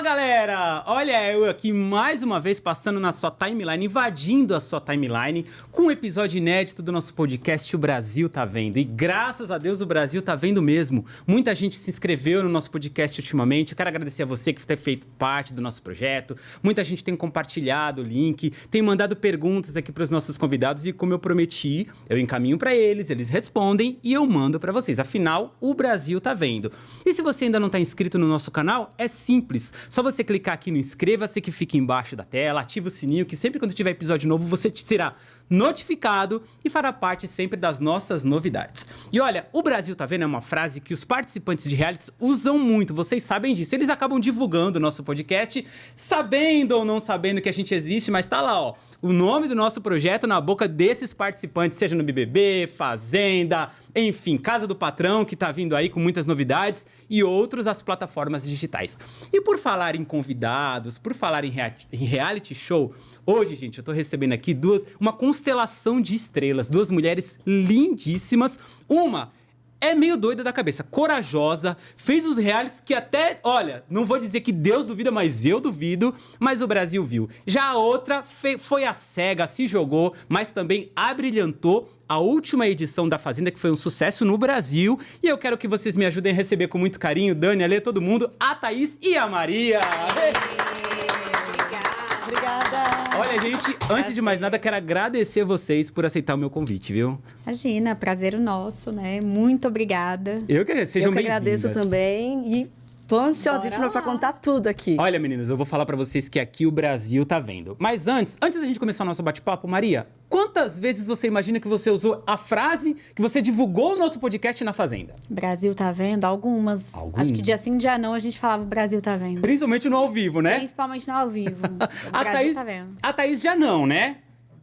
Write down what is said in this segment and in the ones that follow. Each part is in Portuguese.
galera! Olha, eu aqui mais uma vez passando na sua timeline, invadindo a sua timeline com um episódio inédito do nosso podcast O Brasil Tá Vendo. E graças a Deus o Brasil tá vendo mesmo. Muita gente se inscreveu no nosso podcast ultimamente. Eu quero agradecer a você que tem feito parte do nosso projeto. Muita gente tem compartilhado o link, tem mandado perguntas aqui para os nossos convidados e como eu prometi, eu encaminho para eles, eles respondem e eu mando para vocês. Afinal, o Brasil tá vendo. E se você ainda não tá inscrito no nosso canal, é simples. Só você clicar aqui no inscreva-se que fica embaixo da tela, ativa o sininho que sempre quando tiver episódio novo você será notificado e fará parte sempre das nossas novidades. E olha, o Brasil tá vendo é uma frase que os participantes de realities usam muito, vocês sabem disso. Eles acabam divulgando o nosso podcast, sabendo ou não sabendo que a gente existe, mas tá lá, ó, o nome do nosso projeto na boca desses participantes, seja no BBB, Fazenda, enfim, Casa do Patrão, que tá vindo aí com muitas novidades, e outros as plataformas digitais. E por falar em convidados, por falar em reality show, hoje, gente, eu tô recebendo aqui uma constelação de estrelas, duas mulheres lindíssimas. Uma é meio doida da cabeça, corajosa, fez os realities que até, olha, não vou dizer que Deus duvida, mas eu duvido, mas o Brasil viu. Já a outra foi a cega, se jogou, mas também abrilhantou a última edição da Fazenda, que foi um sucesso no Brasil. E eu quero que vocês me ajudem a receber com muito carinho, Dani, Alê, todo mundo, a Thaís e a Maria. Obrigada. Olha, gente, antes de mais nada, quero agradecer a vocês por aceitar o meu convite, viu? Imagina, prazer o nosso, né? Muito obrigada. Eu que sejam bem-vindas. Agradeço também e tô ansiosíssima pra contar tudo aqui. Olha, meninas, eu vou falar pra vocês que aqui o Brasil tá vendo. Mas antes da gente começar o nosso bate-papo, Maria, quantas vezes você imagina que você usou a frase que você divulgou o nosso podcast na Fazenda? Brasil tá vendo? Algumas. Acho que dia sim, dia não, a gente falava Brasil tá vendo. Principalmente no ao vivo, né? Principalmente no ao vivo. O Brasil tá vendo. A Thaís já não, né?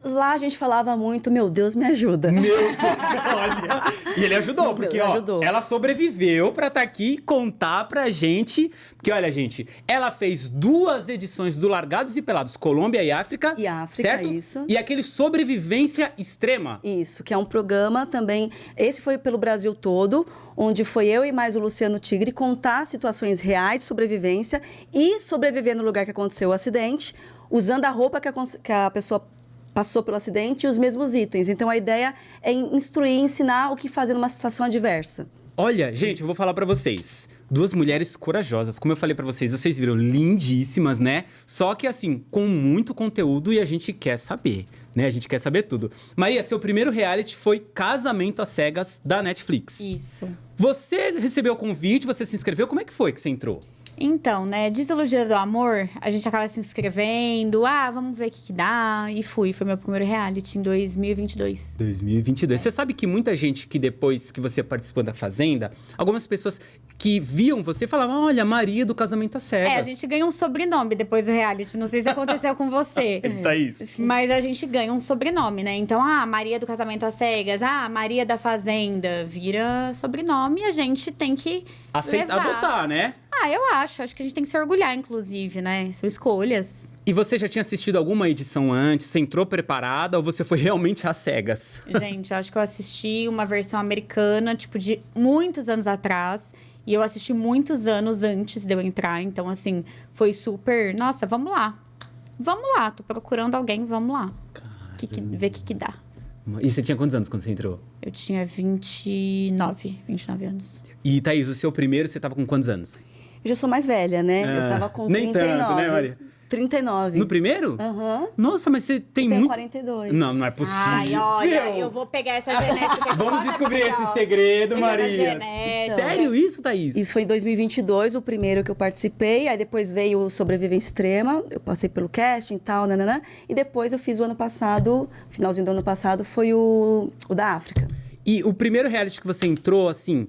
Lá a gente falava muito, meu Deus, me ajuda. Meu Deus, olha. E ele ajudou, Deus, porque, meu, ó, ajudou. ela sobreviveu pra estar aqui e contar pra gente. Porque, olha, gente, ela fez 2 edições do Largados e Pelados, Colômbia e África. E África, certo? isso. E aquele Sobrevivência Extrema. Isso, que é um programa também, esse foi pelo Brasil todo, onde foi eu e mais o Luciano Tigre contar situações reais de sobrevivência e sobreviver no lugar que aconteceu o acidente, usando a roupa que a pessoa passou pelo acidente e os mesmos itens. Então, a ideia é instruir, ensinar o que fazer numa situação adversa. Olha, gente, eu vou falar pra vocês. 2 mulheres corajosas. Como eu falei pra vocês viram lindíssimas, né? Só que, assim, com muito conteúdo e a gente quer saber, né? A gente quer saber tudo. Maria, seu primeiro reality foi Casamento às Cegas, da Netflix. Isso. Você recebeu o convite, você se inscreveu? Como é que foi que você entrou? Então, né, Desiludida do Amor, a gente acaba se inscrevendo, vamos ver o que dá, e foi meu primeiro reality em 2022. 2022. Você sabe que muita gente que depois que você participou da Fazenda, algumas pessoas que viam você falavam, olha, Maria do Casamento às Cegas. A gente ganha um sobrenome depois do reality, não sei se aconteceu com você. Thaís. Mas a gente ganha um sobrenome, né? Então, Maria do Casamento às Cegas, Maria da Fazenda, vira sobrenome e a gente tem que adotar, né? Eu acho que a gente tem que se orgulhar, inclusive, né? São escolhas. E você já tinha assistido alguma edição antes? Você entrou preparada ou você foi realmente às cegas? Gente, eu acho que eu assisti uma versão americana, tipo, de muitos anos atrás. E eu assisti muitos anos antes de eu entrar. Então, assim, foi super... Nossa, vamos lá. Vamos lá, tô procurando alguém, vamos lá. Ver o que dá. E você tinha quantos anos quando você entrou? Eu tinha 29 anos. E, Thaís, o seu primeiro, você tava com quantos anos? Eu já sou mais velha, né? Eu tava com nem 39. tanto, né, Maria? 39. No primeiro? Aham. Nossa, mas você tem Eu tenho muito... 42. Não é possível. Olha, eu vou pegar essa genética. Vamos descobrir esse segredo, Maria. Sério isso, Thaís? Isso foi em 2022, o primeiro que eu participei. Aí depois veio o Sobrevivência Extrema. Eu passei pelo casting e tal, nananã. E depois eu fiz o ano passado, finalzinho do ano passado, foi o da África. E o primeiro reality que você entrou, assim...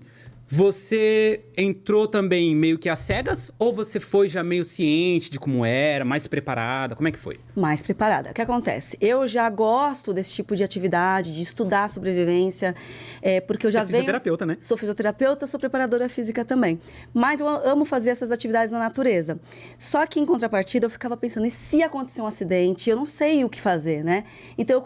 Você entrou também meio que às cegas? Ou você foi já meio ciente de como era, mais preparada? Como é que foi? Mais preparada. O que acontece? Eu já gosto desse tipo de atividade, de estudar sobrevivência, porque eu já Você é fisioterapeuta, né? Sou fisioterapeuta, sou preparadora física também. Mas eu amo fazer essas atividades na natureza. Só que, em contrapartida, eu ficava pensando, e se acontecer um acidente? Eu não sei o que fazer, né? Então,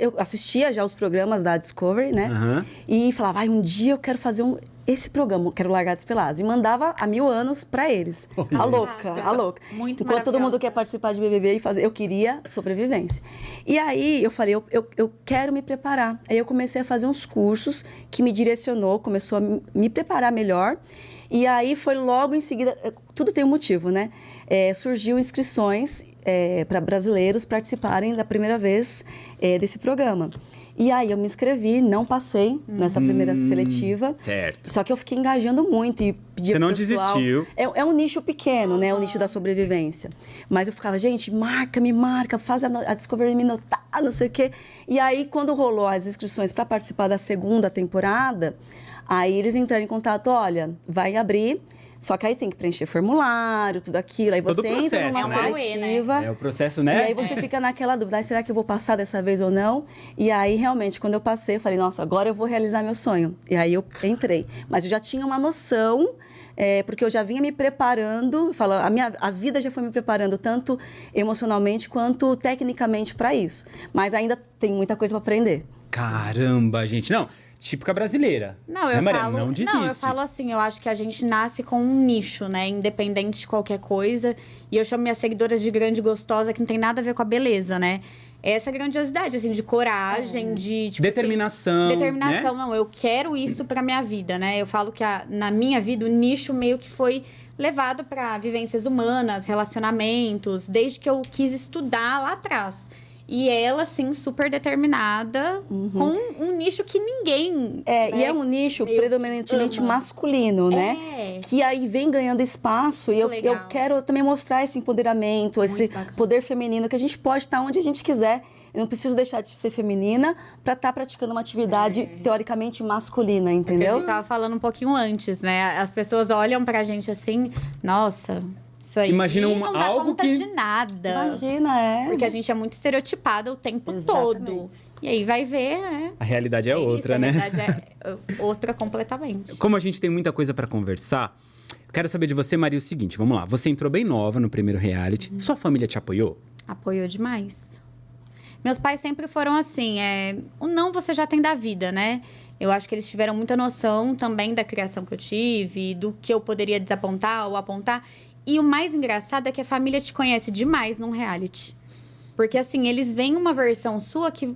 eu assistia já os programas da Discovery, né? E falava, um dia eu quero fazer esse programa, Quero Largar Despelados. E mandava há 1000 anos pra eles. A louca. Muito Enquanto todo mundo quer participar de BBB e fazer, eu queria sobrevivência. E aí eu falei, eu quero me preparar. Aí eu comecei a fazer uns cursos que me direcionou, começou a me preparar melhor. E aí foi logo em seguida, tudo tem um motivo, né? Surgiu inscrições para brasileiros participarem da primeira vez desse programa. E aí eu me inscrevi, não passei nessa primeira seletiva. Certo. Só que eu fiquei engajando muito e pedia Você não pro pessoal... desistiu. É um nicho pequeno, né? O nicho da sobrevivência. Mas eu ficava, gente, me marca, faz a Discovery me notar, não sei o quê. E aí, quando rolou as inscrições para participar da segunda temporada, aí eles entraram em contato, olha, vai abrir... Só que aí tem que preencher formulário, tudo aquilo. Aí Todo você entra processo, numa né? seletiva. É o processo, né? E aí você fica naquela dúvida, será que eu vou passar dessa vez ou não? E aí, realmente, quando eu passei, eu falei, nossa, agora eu vou realizar meu sonho. E aí eu entrei. Mas eu já tinha uma noção, porque eu já vinha me preparando, a vida já foi me preparando, tanto emocionalmente quanto tecnicamente para isso. Mas ainda tem muita coisa para aprender. Caramba, gente. Não, típica brasileira. Não, né, eu Maria? falo. Não desiste. Não, eu falo assim, eu acho que a gente nasce com um nicho, né? Independente de qualquer coisa. E eu chamo minhas seguidoras de grande gostosa, que não tem nada a ver com a beleza, né? Essa grandiosidade, assim, de coragem, de... Tipo, determinação. assim, determinação, né? não, eu quero isso pra minha vida, né? Eu falo que na minha vida o nicho meio que foi levado pra vivências humanas, relacionamentos, desde que eu quis estudar lá atrás. E ela, assim, super determinada, com um nicho que ninguém... E é um nicho predominantemente masculino, né? Que aí vem ganhando espaço. E eu quero também mostrar esse empoderamento, esse poder feminino, que a gente pode estar onde a gente quiser. Eu não preciso deixar de ser feminina para estar praticando uma atividade teoricamente masculina, entendeu? A gente tava falando um pouquinho antes, né? As pessoas olham pra gente assim, nossa... Isso aí imagina não dá algo conta que... de nada. Imagina, Porque a gente é muito estereotipada o tempo todo. E aí vai ver, A realidade é outra, isso, né? A realidade é outra completamente. Como a gente tem muita coisa pra conversar, quero saber de você, Maria, o seguinte, vamos lá. Você entrou bem nova no primeiro reality. Sua família te apoiou? Apoiou demais. Meus pais sempre foram assim, o não você já tem da vida, né? Eu acho que eles tiveram muita noção também da criação que eu tive, do que eu poderia desapontar ou apontar. E o mais engraçado é que a família te conhece demais num reality. Porque, assim, eles veem uma versão sua que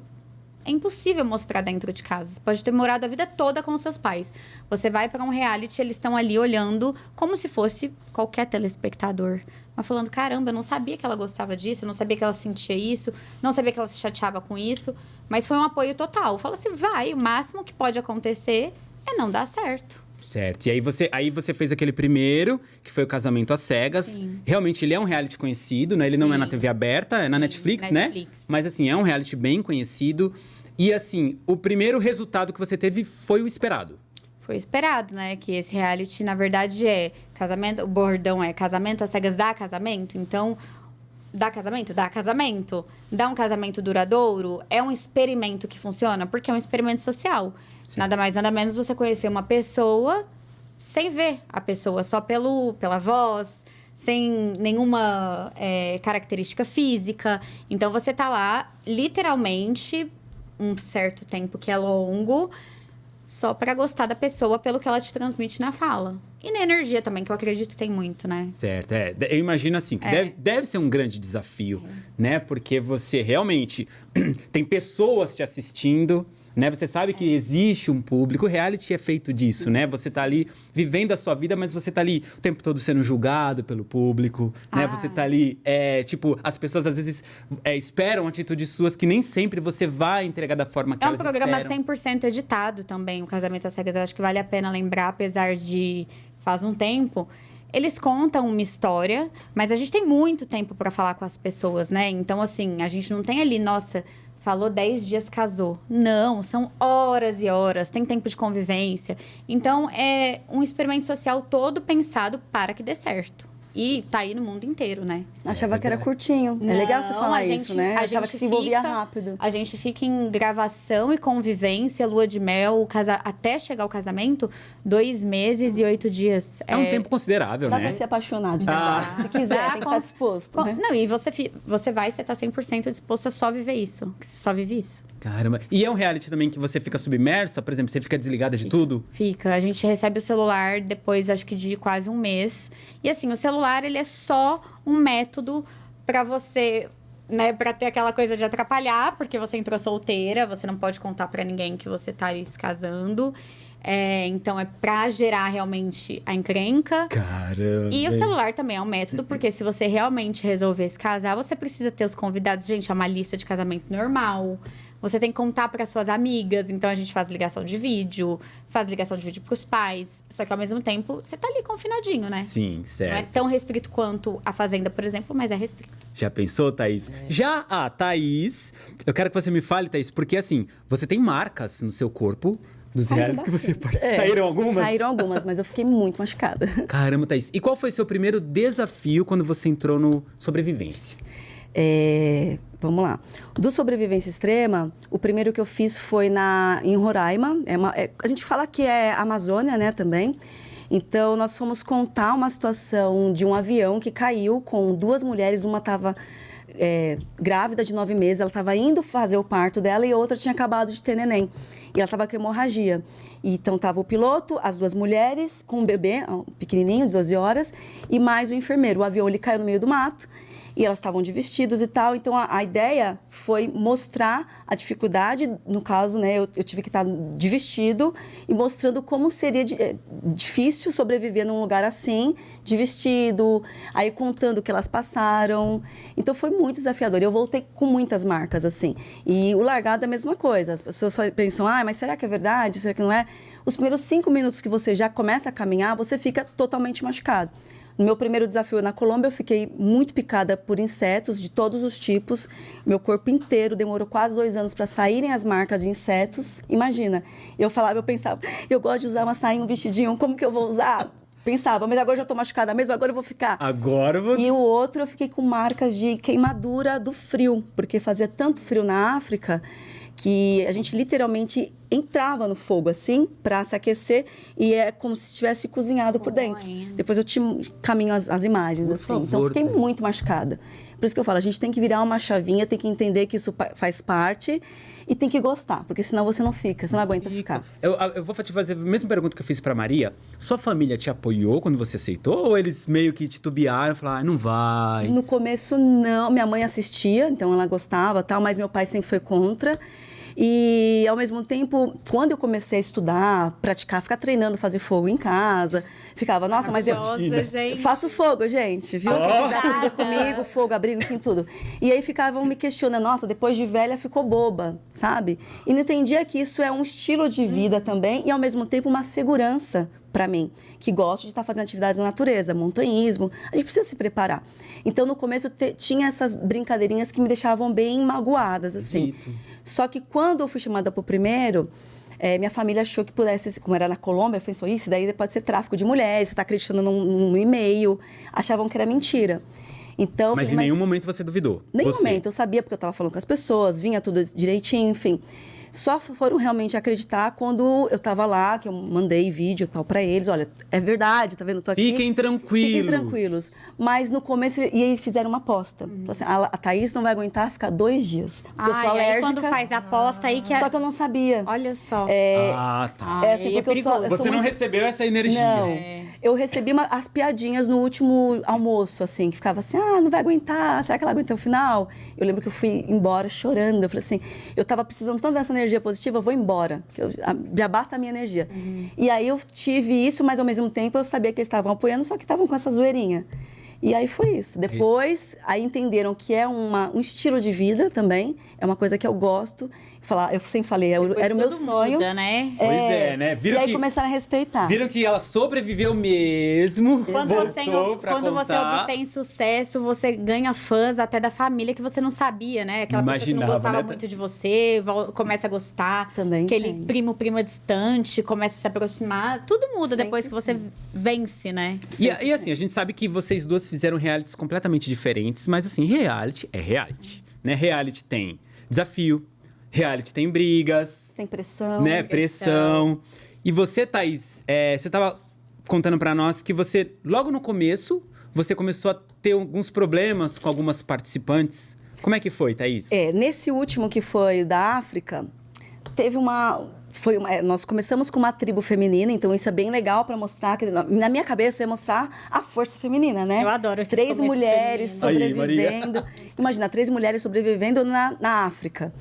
é impossível mostrar dentro de casa. Você pode ter morado a vida toda com os seus pais. Você vai para um reality, eles estão ali olhando como se fosse qualquer telespectador. Mas falando, caramba, eu não sabia que ela gostava disso, eu não sabia que ela sentia isso, não sabia que ela se chateava com isso. Mas foi um apoio total. Fala assim, vai, o máximo que pode acontecer é não dar certo. Certo. E aí você fez aquele primeiro, que foi o Casamento às Cegas. Sim. Realmente, ele é um reality conhecido, né? Ele não é na TV aberta, é na Netflix, né? Mas, assim, é um reality bem conhecido. E, assim, o primeiro resultado que você teve foi o esperado. Foi esperado, né? Que esse reality, na verdade, casamento... O bordão é casamento às cegas dá casamento. Então, dá casamento? Dá casamento. Dá um casamento duradouro? É um experimento que funciona? Porque é um experimento social. Sim. Nada mais, nada menos você conhecer uma pessoa sem ver a pessoa, só pela voz, sem nenhuma característica física. Então, você tá lá, literalmente, um certo tempo que é longo, só pra gostar da pessoa pelo que ela te transmite na fala. E na energia também, que eu acredito que tem muito, né? Certo, eu imagino assim, que deve ser um grande desafio, né? Porque você realmente tem pessoas te assistindo, né? Você sabe que existe um público. O reality é feito disso, sim, né? Você tá ali vivendo a sua vida, mas você tá ali o tempo todo sendo julgado pelo público, né? Você tá ali, as pessoas às vezes esperam atitudes suas que nem sempre você vai entregar da forma que elas esperam. É um programa 100% editado também, o Casamento às Cegas. Eu acho que vale a pena lembrar, apesar de faz um tempo... Eles contam uma história, mas a gente tem muito tempo para falar com as pessoas, né? Então, assim, a gente não tem ali, nossa... Falou 10 dias, casou. Não, são horas e horas, tem tempo de convivência. Então, é um experimento social todo pensado para que dê certo. E tá aí no mundo inteiro, né? Achava que era curtinho. É legal você falar isso, né? Achava que se envolvia rápido. A gente fica em gravação e convivência, lua de mel, até chegar ao casamento, 2 meses e 8 dias. É um tempo considerável, né? Dá pra se apaixonar de verdade. Se quiser, tem que estar disposto. Né? Não, e você tá 100% disposto a só viver isso. Você só vive isso. Caramba. E é um reality também que você fica submersa? Por exemplo, você fica desligada de tudo? Fica. A gente recebe o celular depois, acho que de quase um mês. E assim, o celular, ele é só um método pra você, né, pra ter aquela coisa de atrapalhar, porque você entrou solteira, você não pode contar pra ninguém que você tá aí se casando. Então, é pra gerar realmente a encrenca. Caramba. E o celular também é um método, porque se você realmente resolver se casar, você precisa ter os convidados. Gente, é uma lista de casamento normal. Você tem que contar para suas amigas. Então, a gente faz ligação de vídeo pros pais. Só que, ao mesmo tempo, você tá ali confinadinho, né? Sim, Não é certo. tão restrito quanto a Fazenda, por exemplo, mas é restrito. Já pensou, Thaís? Já a Thaís, eu quero que você me fale, Thaís, porque assim, você tem marcas no seu corpo dos Saíram realities que você bastante. participa. Saíram algumas? Saíram algumas, mas eu fiquei muito machucada. Caramba, Thaís. E qual foi seu primeiro desafio quando você entrou no Sobrevivência? Vamos lá. Do Sobrevivência Extrema, o primeiro que eu fiz foi em Roraima. A gente fala que é Amazônia, né, também. Então, nós fomos contar uma situação de um avião que caiu com 2 mulheres. Uma estava grávida de 9 meses, ela estava indo fazer o parto dela e a outra tinha acabado de ter neném. E ela estava com hemorragia. Então, estava o piloto, as 2 mulheres, com um bebê pequenininho, de 12 horas, e mais o enfermeiro. O avião ele caiu no meio do mato. E elas estavam de vestidos e tal. Então, a ideia foi mostrar a dificuldade. No caso, né, eu tive que estar de vestido e mostrando como seria difícil sobreviver num lugar assim, de vestido, aí contando o que elas passaram. Então, foi muito desafiador. Eu voltei com muitas marcas, assim. E o largado é a mesma coisa. As pessoas pensam, mas será que é verdade? Será que não é? Os primeiros 5 minutos que você já começa a caminhar, você fica totalmente machucado. No meu primeiro desafio na Colômbia, eu fiquei muito picada por insetos de todos os tipos. Meu corpo inteiro demorou quase 2 anos para saírem as marcas de insetos. Imagina, eu pensava, eu gosto de usar uma sainha, um vestidinho, como que eu vou usar? Pensava, mas agora eu já estou machucada mesmo, agora eu vou ficar. Agora eu vou... E o outro, eu fiquei com marcas de queimadura do frio, porque fazia tanto frio na África que a gente literalmente entrava no fogo, assim, para se aquecer, e é como se estivesse cozinhado por dentro. Depois eu te caminho as imagens, Por assim. favor, Então, eu fiquei Thaís. muito machucada. Por isso que eu falo, a gente tem que virar uma chavinha, tem que entender que isso faz parte e tem que gostar, porque senão você não fica, você não aguenta ficar. Eu vou te fazer a mesma pergunta que eu fiz pra Maria. Sua família te apoiou quando você aceitou? Ou eles meio que titubearam e falaram, não vai? No começo, não. Minha mãe assistia, então ela gostava, tal, mas meu pai sempre foi contra. E, ao mesmo tempo, quando eu comecei a estudar, praticar, ficar treinando, fazer fogo em casa, ficava, nossa, mas Nossa, gente. faço fogo, gente, viu? Cuida comigo, fogo, abrigo, enfim, tudo. E aí ficavam me questionando, nossa, depois de velha ficou boba, sabe? E não entendia que isso é um estilo de vida também e, ao mesmo tempo, uma segurança para mim, que gosto de estar fazendo atividades na natureza, montanhismo, a gente precisa se preparar. Então, no começo, tinha essas brincadeirinhas que me deixavam bem magoadas, assim. Acredito. Só que quando eu fui chamada para o primeiro, minha família achou que pudesse, como era na Colômbia, pensou, isso daí pode ser tráfico de mulheres, você está acreditando num e-mail, achavam que era mentira. Então, Mas em nenhum momento você duvidou? Nenhum Você. momento, eu sabia porque eu estava falando com as pessoas, vinha tudo direitinho, enfim. Só foram realmente acreditar quando eu estava lá, que eu mandei vídeo e tal para eles. Olha, é verdade, tá vendo? Tô aqui. Fiquem tranquilos. Fiquem tranquilos. Mas no começo, e eles fizeram uma aposta. Falaram assim, a Thaís não vai aguentar ficar 2 dias. Porque eu sou E aí alérgica. quando faz a aposta aí que é... Só que eu não sabia. Olha só. Ah, tá. É assim, aí é porque eu sou perigoso. Você não muito... recebeu essa energia. Não. Eu recebi as piadinhas no último almoço, assim, que ficava assim, não vai aguentar, será que ela aguenta o final? Eu lembro que eu fui embora chorando, eu falei assim, eu tava precisando tanto dessa energia positiva, eu vou embora, já basta a minha energia. E aí eu tive isso, mas ao mesmo tempo eu sabia que eles estavam apoiando, só que estavam com essa zoeirinha. E aí foi isso. Depois, aí entenderam que é um estilo de vida também, é uma coisa que eu gosto. Eu sempre falei, era o meu sonho. Muda, né? Pois é, né? E aí começaram a respeitar. Viram que ela sobreviveu mesmo, Quando voltou você obtém sucesso, você ganha fãs até da família que você não sabia, né? Aquela pessoa que não Imaginava, gostava né? muito de você, começa a gostar. Também Aquele tem. prima distante, começa a se aproximar. Tudo muda Sempre depois que você vence, né? E assim, a gente sabe que vocês duas fizeram realities completamente diferentes, mas assim, reality é reality, né? Reality tem desafio, reality tem brigas, Tem pressão. né? Pressão. E você, Thaís, você tava contando pra nós que você, logo no começo, você começou a ter alguns problemas com algumas participantes. Como é que foi, Thaís? Nesse último que foi da África, teve nós começamos com uma tribo feminina, então isso é bem legal para mostrar, que na minha cabeça, eu ia mostrar a força feminina, né? Eu adoro esses 3 mulheres sobrevivendo. Aí, Imagina, 3 mulheres sobrevivendo na África.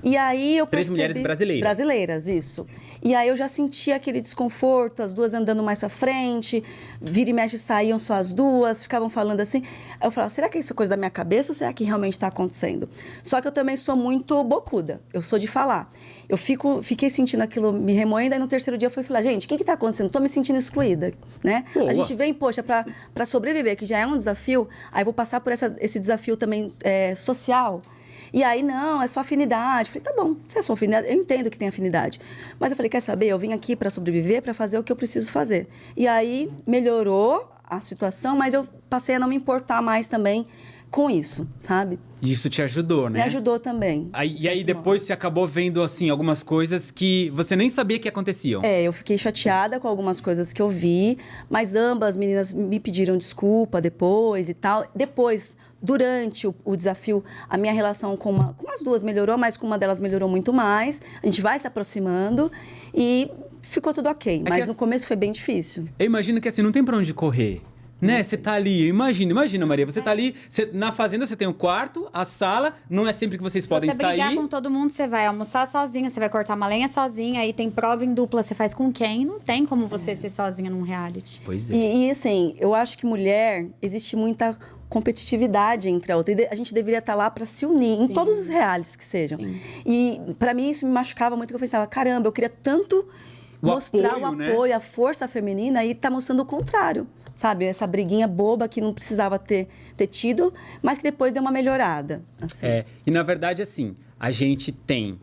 E aí eu 3 percebi... mulheres brasileiras. Brasileiras, isso. E aí eu já sentia aquele desconforto, as duas andando mais para frente, vira e mexe saíam só as duas, ficavam falando assim. Aí eu falava, será que isso é coisa da minha cabeça ou será que realmente está acontecendo? Só que eu também sou muito bocuda, eu sou de falar. Eu fiquei sentindo aquilo me remoendo, aí no terceiro dia eu fui falar, gente, o que está acontecendo? Estou me sentindo excluída, né? Boa. A gente vem, poxa, para sobreviver, que já é um desafio, aí vou passar por esse desafio também social. E aí, não, é só afinidade. Falei, tá bom, se é só afinidade, eu entendo que tem afinidade. Mas eu falei, quer saber? Eu vim aqui para sobreviver, para fazer o que eu preciso fazer. E aí, melhorou a situação, mas eu passei a não me importar mais também com isso, sabe? Isso te ajudou, né? Me ajudou também. E aí depois você acabou vendo, assim, algumas coisas que você nem sabia que aconteciam. Eu fiquei chateada com algumas coisas que eu vi, mas ambas as meninas me pediram desculpa depois e tal. Depois, durante o desafio, a minha relação com as duas melhorou, mas com uma delas melhorou muito mais. A gente vai se aproximando e ficou tudo ok. Mas no começo foi bem difícil. Eu imagino que assim, não tem pra onde correr. Né? Você tá ali, imagina, Maria, você tá ali, na fazenda você tem o quarto, a sala, não é sempre que vocês podem sair. Se você brigar com todo mundo, você vai almoçar sozinha, você vai cortar uma lenha sozinha, aí tem prova em dupla, você faz com quem? Não tem como você ser sozinha num reality. Pois é. E assim, eu acho que mulher, existe muita competitividade entre a outra. E a gente deveria estar lá para se unir, em todos os realities que sejam. Sim. E para mim isso me machucava muito, porque eu pensava, caramba, eu queria tanto mostrar o apoio, né? A força feminina, e tá mostrando o contrário. Sabe, essa briguinha boba que não precisava ter tido, mas que depois deu uma melhorada. Assim. E na verdade, assim, a gente tem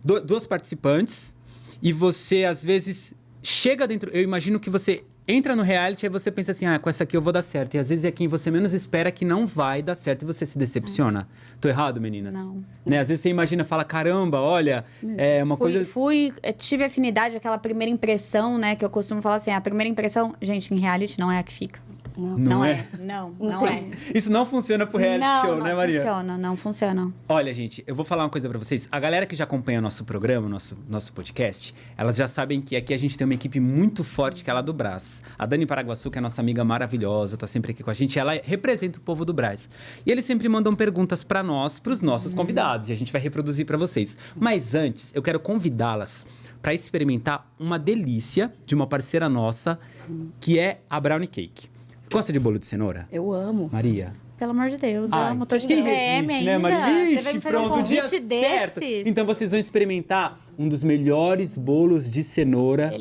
duas participantes e você, às vezes, chega dentro... Eu imagino que você entra no reality e você pensa assim, com essa aqui eu vou dar certo. E às vezes é quem você menos espera que não vai dar certo e você se decepciona. Tô errado, meninas? Não. Né? Às vezes você imagina, fala, caramba, olha, é uma coisa... Tive afinidade, aquela primeira impressão, né? Que eu costumo falar assim, a primeira impressão, gente, em reality não é a que fica. Não é. Não é. Isso não funciona pro reality show, né, Maria? Não funciona. Olha, gente, eu vou falar uma coisa pra vocês. A galera que já acompanha o nosso programa, nosso podcast, elas já sabem que aqui a gente tem uma equipe muito forte, que é lá do Brás. A Dani Paraguaçu, que é a nossa amiga maravilhosa, tá sempre aqui com a gente. Ela representa o povo do Brás. E eles sempre mandam perguntas pra nós, pros nossos convidados. E a gente vai reproduzir pra vocês. Mas antes, eu quero convidá-las pra experimentar uma delícia de uma parceira nossa, que é a Brownie Cake. Gosta de bolo de cenoura? Eu amo. Maria? Pelo amor de Deus, amo. Tô de quem TPM resiste, ainda. né, Maria? Você vai me fazer pronto, um o dia convite certo. desses? Então vocês vão experimentar um dos melhores bolos de cenoura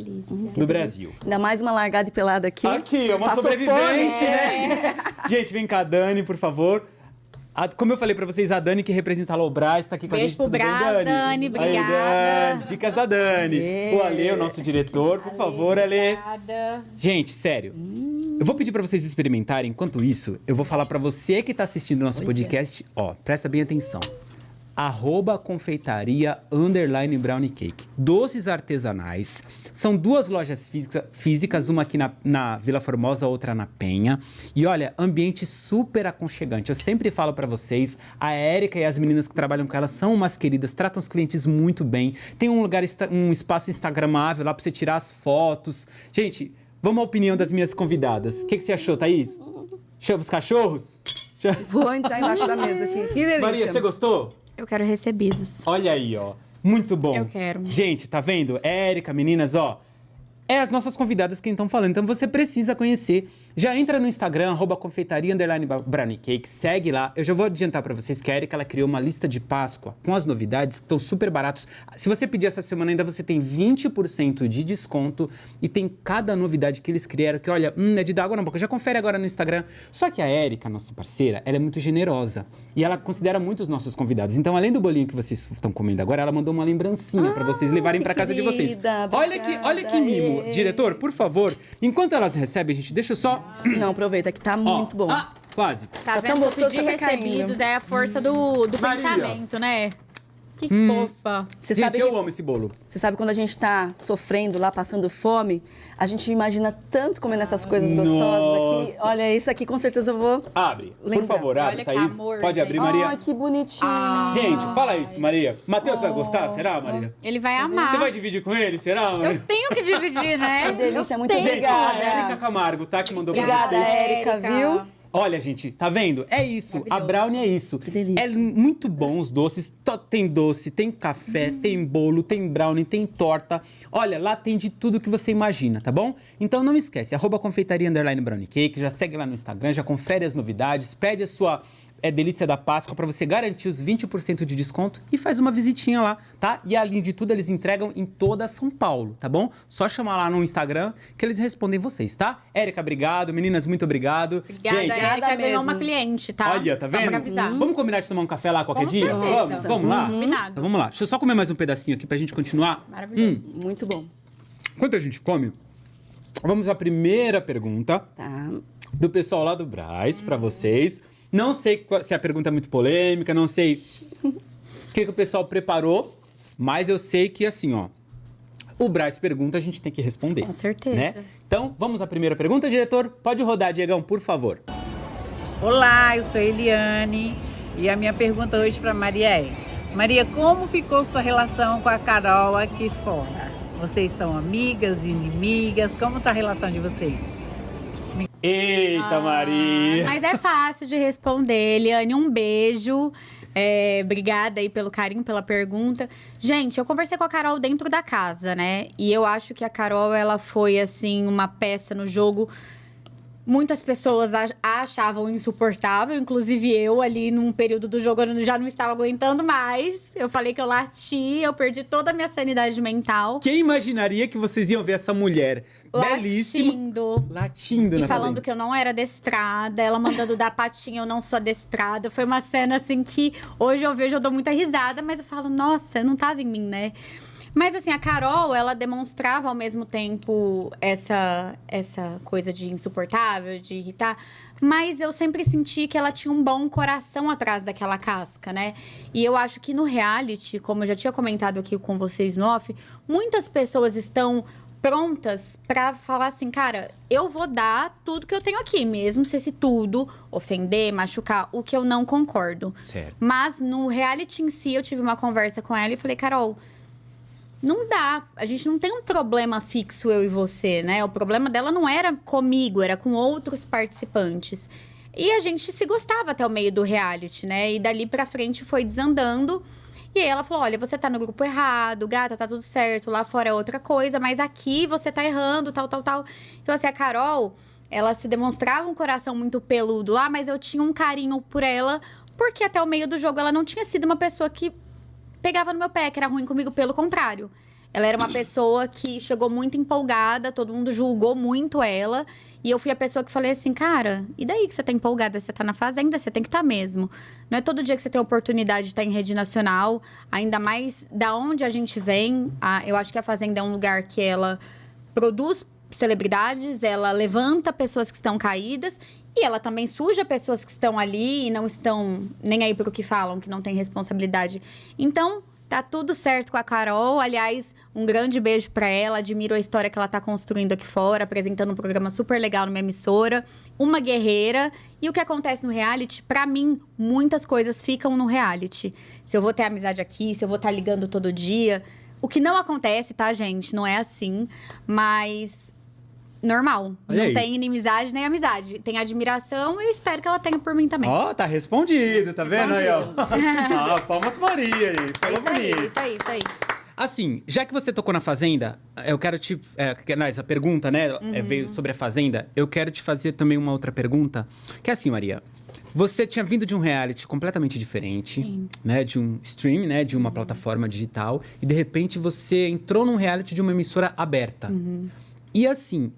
do Brasil. Ainda mais uma largada e pelada aqui. Aqui, é uma Passou sobrevivente, fome. né? Gente, vem cá, Dani, por favor. Como eu falei pra vocês, a Dani, que representa a Lobras, tá aqui com a gente. Beijo pro Brás, Dani, obrigada. Dani, dicas da Dani. O Ale, o nosso diretor, por favor, Ale. Obrigada. Gente, sério. Eu vou pedir pra vocês experimentarem. Enquanto isso, eu vou falar pra você que tá assistindo o nosso podcast. Ó, presta bem atenção. @confeitaria_brownie cake. Doces artesanais. São 2 lojas físicas, uma aqui na Vila Formosa, outra na Penha. E olha, ambiente super aconchegante. Eu sempre falo pra vocês, a Érica e as meninas que trabalham com elas são umas queridas, tratam os clientes muito bem. Tem um espaço instagramável lá pra você tirar as fotos. Gente, vamos à opinião das minhas convidadas. O que você achou, Thaís? Chama os cachorros? Vou entrar embaixo da mesa aqui. Que delícia. Maria, você gostou? Eu quero recebidos. Olha aí, ó. Muito bom. Eu quero. Gente, tá vendo? Érica, meninas, ó. É as nossas convidadas quem estão falando. Então você precisa conhecer. Já entra no Instagram, @confeitaria_brownie_cake. Segue lá. Eu já vou adiantar pra vocês que a Érica, ela criou uma lista de Páscoa com as novidades que estão super baratos. Se você pedir essa semana ainda, você tem 20% de desconto. E tem cada novidade que eles criaram que, olha, é de dar água na boca. Já confere agora no Instagram. Só que a Érica, nossa parceira, ela é muito generosa. E ela considera muito os nossos convidados. Então, além do bolinho que vocês estão comendo agora, ela mandou uma lembrancinha pra vocês levarem pra casa de vocês. Olha que mimo. Diretor, por favor, enquanto elas recebem, gente, deixa eu só... Não, aproveita que tá muito bom. Quase. Tá tão vendo? gostoso Pedir que tá caindo. recebidos é a força do Maria. pensamento, né? Que fofa. Você Gente, sabe eu amo esse bolo. Você sabe quando a gente tá sofrendo lá, passando fome, a gente imagina tanto comendo essas coisas gostosas aqui. Olha, isso aqui com certeza eu vou... Abre, por Lembra. favor, abre, Olha que Thaís. amor, Pode gente. abrir, Maria? Ai, que bonitinho. Gente, fala isso, Maria. Matheus vai gostar, será, Maria? Ele vai amar. Você vai dividir com ele, será, Maria? Eu tenho que dividir, né? Que delícia, muito tenho. Gente, a Érica obrigada. Camargo, tá? Que mandou pra Obrigada, vocês. Érica, viu? Olha, gente, tá vendo? É isso. A Maravilhoso. brownie é isso. Que delícia. É muito bom os doces. Tem doce, tem café, tem bolo, tem brownie, tem torta. Olha, lá tem de tudo que você imagina, tá bom? Então não esquece, @confeitaria_brownie_cake. Já segue lá no Instagram, já confere as novidades, pede a sua delícia da Páscoa pra você garantir os 20% de desconto e faz uma visitinha lá, tá? E além de tudo, eles entregam em toda São Paulo, tá bom? Só chamar lá no Instagram que eles respondem vocês, tá? Érica, obrigado. Meninas, muito obrigado. Obrigada, Gente, Érica ganhou mesmo. uma cliente, tá? olha, tá Só vendo? pra avisar. Vamos combinar de tomar um café lá qualquer Com dia? certeza. Vamos lá? Combinado. Então, vamos lá. Deixa eu só comer mais um pedacinho aqui pra gente continuar. Maravilhoso. Muito bom. Enquanto a gente come, vamos à primeira pergunta Tá. do pessoal lá do Brás pra vocês. Não sei se a pergunta é muito polêmica, não sei o que o pessoal preparou, mas eu sei que assim, ó, o Brás pergunta, a gente tem que responder. Com certeza. Né? Então, vamos à primeira pergunta, diretor? Pode rodar, Diegão, por favor. Olá, eu sou Eliane e a minha pergunta hoje para Maria é: Maria, como ficou sua relação com a Carol aqui fora? Vocês são amigas, inimigas? Como está a relação de vocês? Eita, Maria! Mas é fácil de responder. Eliane, um beijo. Obrigada aí pelo carinho, pela pergunta. Gente, eu conversei com a Carol dentro da casa, né? E eu acho que a Carol, ela foi, assim, uma peça no jogo. Muitas pessoas a achavam insuportável, inclusive eu ali num período do jogo eu já não estava aguentando mais. Eu falei que eu lati, eu perdi toda a minha sanidade mental. Quem imaginaria que vocês iam ver essa mulher belíssima latindo E na falando fazenda? que eu não era adestrada, ela mandando dar patinha, eu não sou adestrada. Foi uma cena assim que hoje eu vejo, eu dou muita risada, mas eu falo, nossa, não tava em mim, né? Mas assim, a Carol, ela demonstrava ao mesmo tempo essa coisa de insuportável, de irritar. Mas eu sempre senti que ela tinha um bom coração atrás daquela casca, né? E eu acho que no reality, como eu já tinha comentado aqui com vocês no off, muitas pessoas estão prontas pra falar assim, cara, eu vou dar tudo que eu tenho aqui, mesmo se esse tudo ofender, machucar, o que eu não concordo. Certo. Mas no reality em si, eu tive uma conversa com ela e falei, Carol, não dá. A gente não tem um problema fixo, eu e você, né? O problema dela não era comigo, era com outros participantes. E a gente se gostava até o meio do reality, né? E dali pra frente foi desandando. E aí ela falou, olha, você tá no grupo errado, gata, tá tudo certo. Lá fora é outra coisa, mas aqui você tá errando, tal, tal, tal. Então, assim, a Carol, ela se demonstrava um coração muito peludo lá, mas eu tinha um carinho por ela, porque até o meio do jogo ela não tinha sido uma pessoa que pegava no meu pé, que era ruim comigo, pelo contrário. Ela era uma pessoa que chegou muito empolgada, todo mundo julgou muito ela. E eu fui a pessoa que falei assim, cara, e daí que você tá empolgada? Você tá na fazenda, você tem que estar mesmo. Não é todo dia que você tem a oportunidade de estar em rede nacional, ainda mais da onde a gente vem. Eu acho que a fazenda é um lugar que ela produz celebridades, ela levanta pessoas que estão caídas e ela também suja pessoas que estão ali e não estão nem aí pro que falam, que não tem responsabilidade. Então, tá tudo certo com a Carol. Aliás, um grande beijo pra ela. Admiro a história que ela tá construindo aqui fora, apresentando um programa super legal numa emissora. Uma guerreira. E o que acontece no reality, pra mim, muitas coisas ficam no reality. Se eu vou ter amizade aqui, se eu vou estar ligando todo dia. O que não acontece, tá, gente? Não é assim. Mas normal. Olha não aí. tem inimizade nem amizade. Tem admiração e eu espero que ela tenha por mim também. Ó, tá respondido, tá vendo aí, ó? Ah, palmas Maria, aí. Falou Isso aí, bonito. isso aí, isso aí. Assim, já que você tocou na Fazenda, eu quero te... essa pergunta, né, veio sobre a Fazenda. Eu quero te fazer também uma outra pergunta. Que é assim, Maria. Você tinha vindo de um reality completamente diferente, Sim. né? De um stream, né? De uma plataforma digital. E, de repente, você entrou num reality de uma emissora aberta. E, assim,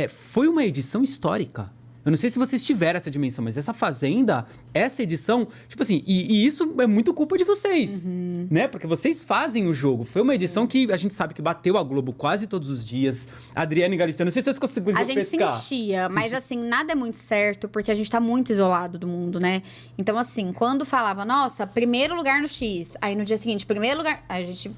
foi uma edição histórica. Eu não sei se vocês tiveram essa dimensão, mas essa Fazenda, essa edição, tipo assim, e isso é muito culpa de vocês, né? Porque vocês fazem o jogo. Foi uma edição que a gente sabe que bateu a Globo quase todos os dias. Adriana e Galisteu, não sei se vocês conseguiram pescar. A gente sentia, mas assim, nada é muito certo, porque a gente tá muito isolado do mundo, né? Então, assim, quando falava, nossa, primeiro lugar no X, aí no dia seguinte, primeiro lugar, aí a gente,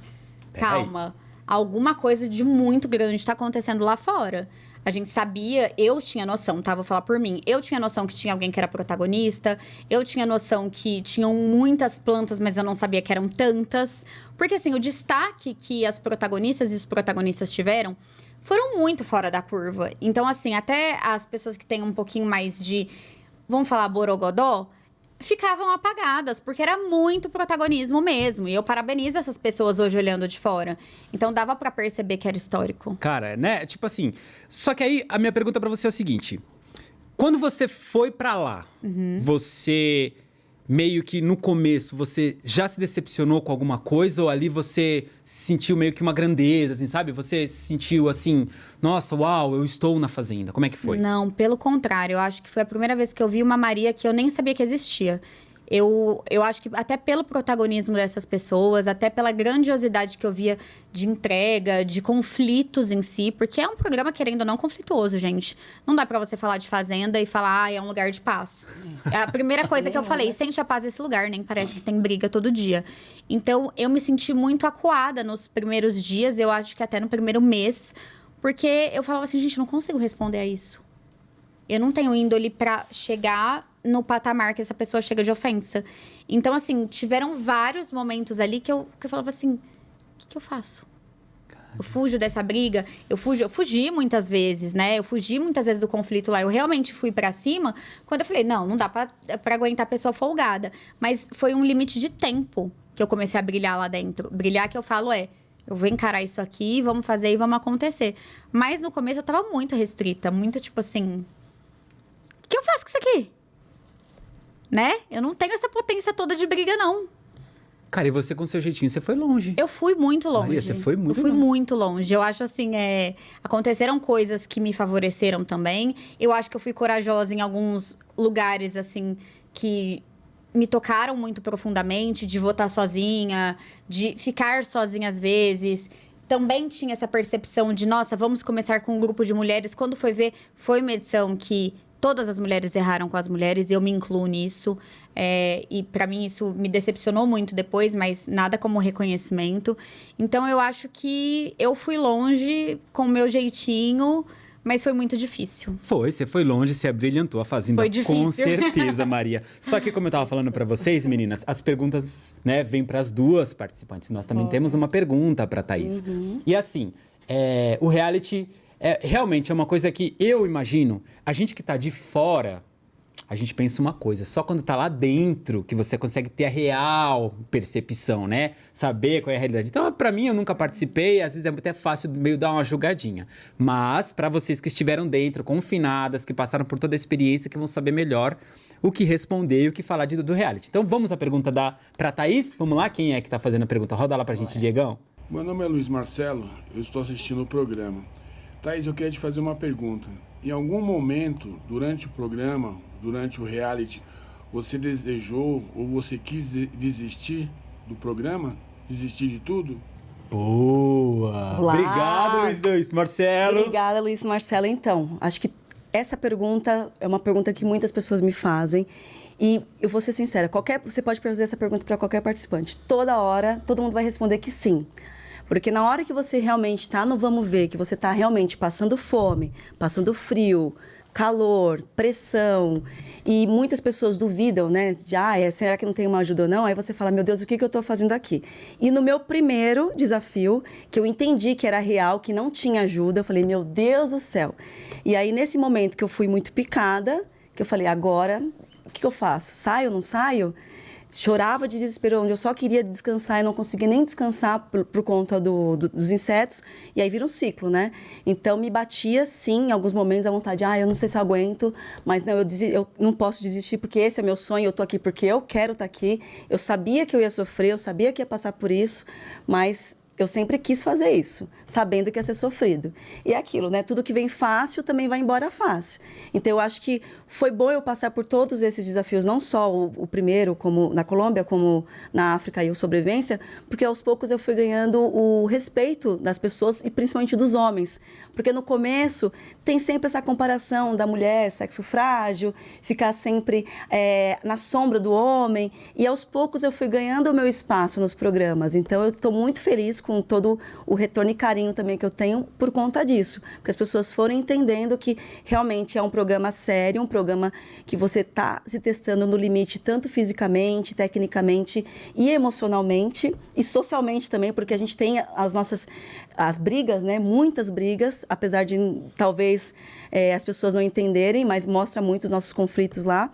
calma, alguma coisa de muito grande tá acontecendo lá fora. A gente sabia, eu tinha noção, tá? Vou falar por mim. Eu tinha noção que tinha alguém que era protagonista. Eu tinha noção que tinham muitas plantas, mas eu não sabia que eram tantas. Porque, assim, o destaque que as protagonistas e os protagonistas tiveram foram muito fora da curva. Então, assim, até as pessoas que têm um pouquinho mais de, vamos falar, borogodó, ficavam apagadas, porque era muito protagonismo mesmo. E eu parabenizo essas pessoas hoje olhando de fora. Então, dava pra perceber que era histórico. Cara, né? Tipo assim, só que aí a minha pergunta pra você é o seguinte. Quando você foi pra lá, você meio que no começo, você já se decepcionou com alguma coisa? Ou ali você sentiu meio que uma grandeza, assim, sabe? Você sentiu assim, nossa, uau, eu estou na Fazenda. Como é que foi? Não, pelo contrário. Eu acho que foi a primeira vez que eu vi uma Maria que eu nem sabia que existia. Eu acho que até pelo protagonismo dessas pessoas, até pela grandiosidade que eu via de entrega, de conflitos em si, porque é um programa, querendo ou não, conflituoso, gente. Não dá pra você falar de Fazenda e falar, é um lugar de paz. É a primeira coisa que eu falei, sente a paz esse lugar, nem parece que tem briga todo dia. Então, eu me senti muito acuada nos primeiros dias, eu acho que até no primeiro mês, porque eu falava assim, gente, não consigo responder a isso. Eu não tenho índole pra chegar no patamar que essa pessoa chega de ofensa. Então, assim, tiveram vários momentos ali que eu falava assim, o que eu faço? Eu fujo dessa briga, eu fugi muitas vezes, né? Eu fugi muitas vezes do conflito lá. Eu realmente fui pra cima quando eu falei, não dá pra aguentar a pessoa folgada. Mas foi um limite de tempo que eu comecei a brilhar lá dentro. Brilhar que eu falo eu vou encarar isso aqui, vamos fazer e vamos acontecer. Mas no começo eu tava muito restrita, muito tipo assim, o que eu faço com isso aqui? Né? Eu não tenho essa potência toda de briga, não. Cara, e você com seu jeitinho, você foi longe. Eu fui muito longe. Maria, você foi muito Eu fui longe. muito longe. Eu acho assim, aconteceram coisas que me favoreceram também. Eu acho que eu fui corajosa em alguns lugares, assim, que me tocaram muito profundamente, de votar sozinha, de ficar sozinha às vezes. Também tinha essa percepção de, nossa, vamos começar com um grupo de mulheres. Quando foi ver, foi uma edição que todas as mulheres erraram com as mulheres, eu me incluo nisso. E pra mim isso me decepcionou muito depois, mas nada como reconhecimento. Então eu acho que eu fui longe com o meu jeitinho, mas foi muito difícil. Você foi longe, você abrilhantou a Fazenda. Foi difícil. Com certeza, Maria. Só que como eu tava falando pra vocês, meninas, as perguntas, né, vêm pras duas participantes. Nós também temos uma pergunta pra Thaís. E assim, o reality realmente é uma coisa que eu imagino, a gente que tá de fora, a gente pensa uma coisa, só quando tá lá dentro que você consegue ter a real percepção, né? Saber qual é a realidade. Então, pra mim, eu nunca participei, às vezes é até fácil meio dar uma julgadinha. Mas, pra vocês que estiveram dentro, confinadas, que passaram por toda a experiência, que vão saber melhor o que responder e o que falar do reality. Então, vamos à pergunta pra Thaís? Vamos lá, quem é que tá fazendo a pergunta? Roda lá pra gente, Diegão. Meu nome é Luiz Marcelo, eu estou assistindo o programa. Thaís, eu queria te fazer uma pergunta. Em algum momento, durante o programa, durante o reality, você desejou ou você quis desistir do programa? Desistir de tudo? Boa! Olá. Obrigado, Luiz Marcelo! Obrigada, Luiz Marcelo. Então, acho que essa pergunta é uma pergunta que muitas pessoas me fazem. E eu vou ser sincera, você pode fazer essa pergunta para qualquer participante. Toda hora, todo mundo vai responder que sim. Porque na hora que você realmente está no vamos ver, que você está realmente passando fome, passando frio, calor, pressão, e muitas pessoas duvidam, né? De, será que não tem uma ajuda ou não? Aí você fala, meu Deus, o que eu estou fazendo aqui? E no meu primeiro desafio, que eu entendi que era real, que não tinha ajuda, eu falei, meu Deus do céu. E aí, nesse momento que eu fui muito picada, que eu falei, agora, o que eu faço? Saio ou não saio? Chorava de desespero, onde eu só queria descansar e não conseguia nem descansar por conta dos insetos. E aí vira um ciclo, né? Então, me batia, sim, em alguns momentos, a vontade. Eu não sei se eu aguento, mas não, eu não posso desistir porque esse é meu sonho. Eu tô aqui porque eu quero estar aqui. Eu sabia que eu ia sofrer, eu sabia que ia passar por isso, mas Eu sempre quis fazer isso, sabendo que ia ser sofrido. E é aquilo, né? Tudo que vem fácil também vai embora fácil. Então, eu acho que foi bom eu passar por todos esses desafios, não só o primeiro, como na Colômbia, como na África e o sobrevivência, porque aos poucos eu fui ganhando o respeito das pessoas e principalmente dos homens. Porque no começo tem sempre essa comparação da mulher, sexo frágil, ficar sempre na sombra do homem. E aos poucos eu fui ganhando o meu espaço nos programas. Então, eu estou muito feliz com todo o retorno e carinho também que eu tenho por conta disso. Porque as pessoas foram entendendo que realmente é um programa sério, um programa que você está se testando no limite, tanto fisicamente, tecnicamente e emocionalmente e socialmente também, porque a gente tem as brigas, né? Muitas brigas, apesar de talvez as pessoas não entenderem, mas mostra muito os nossos conflitos lá.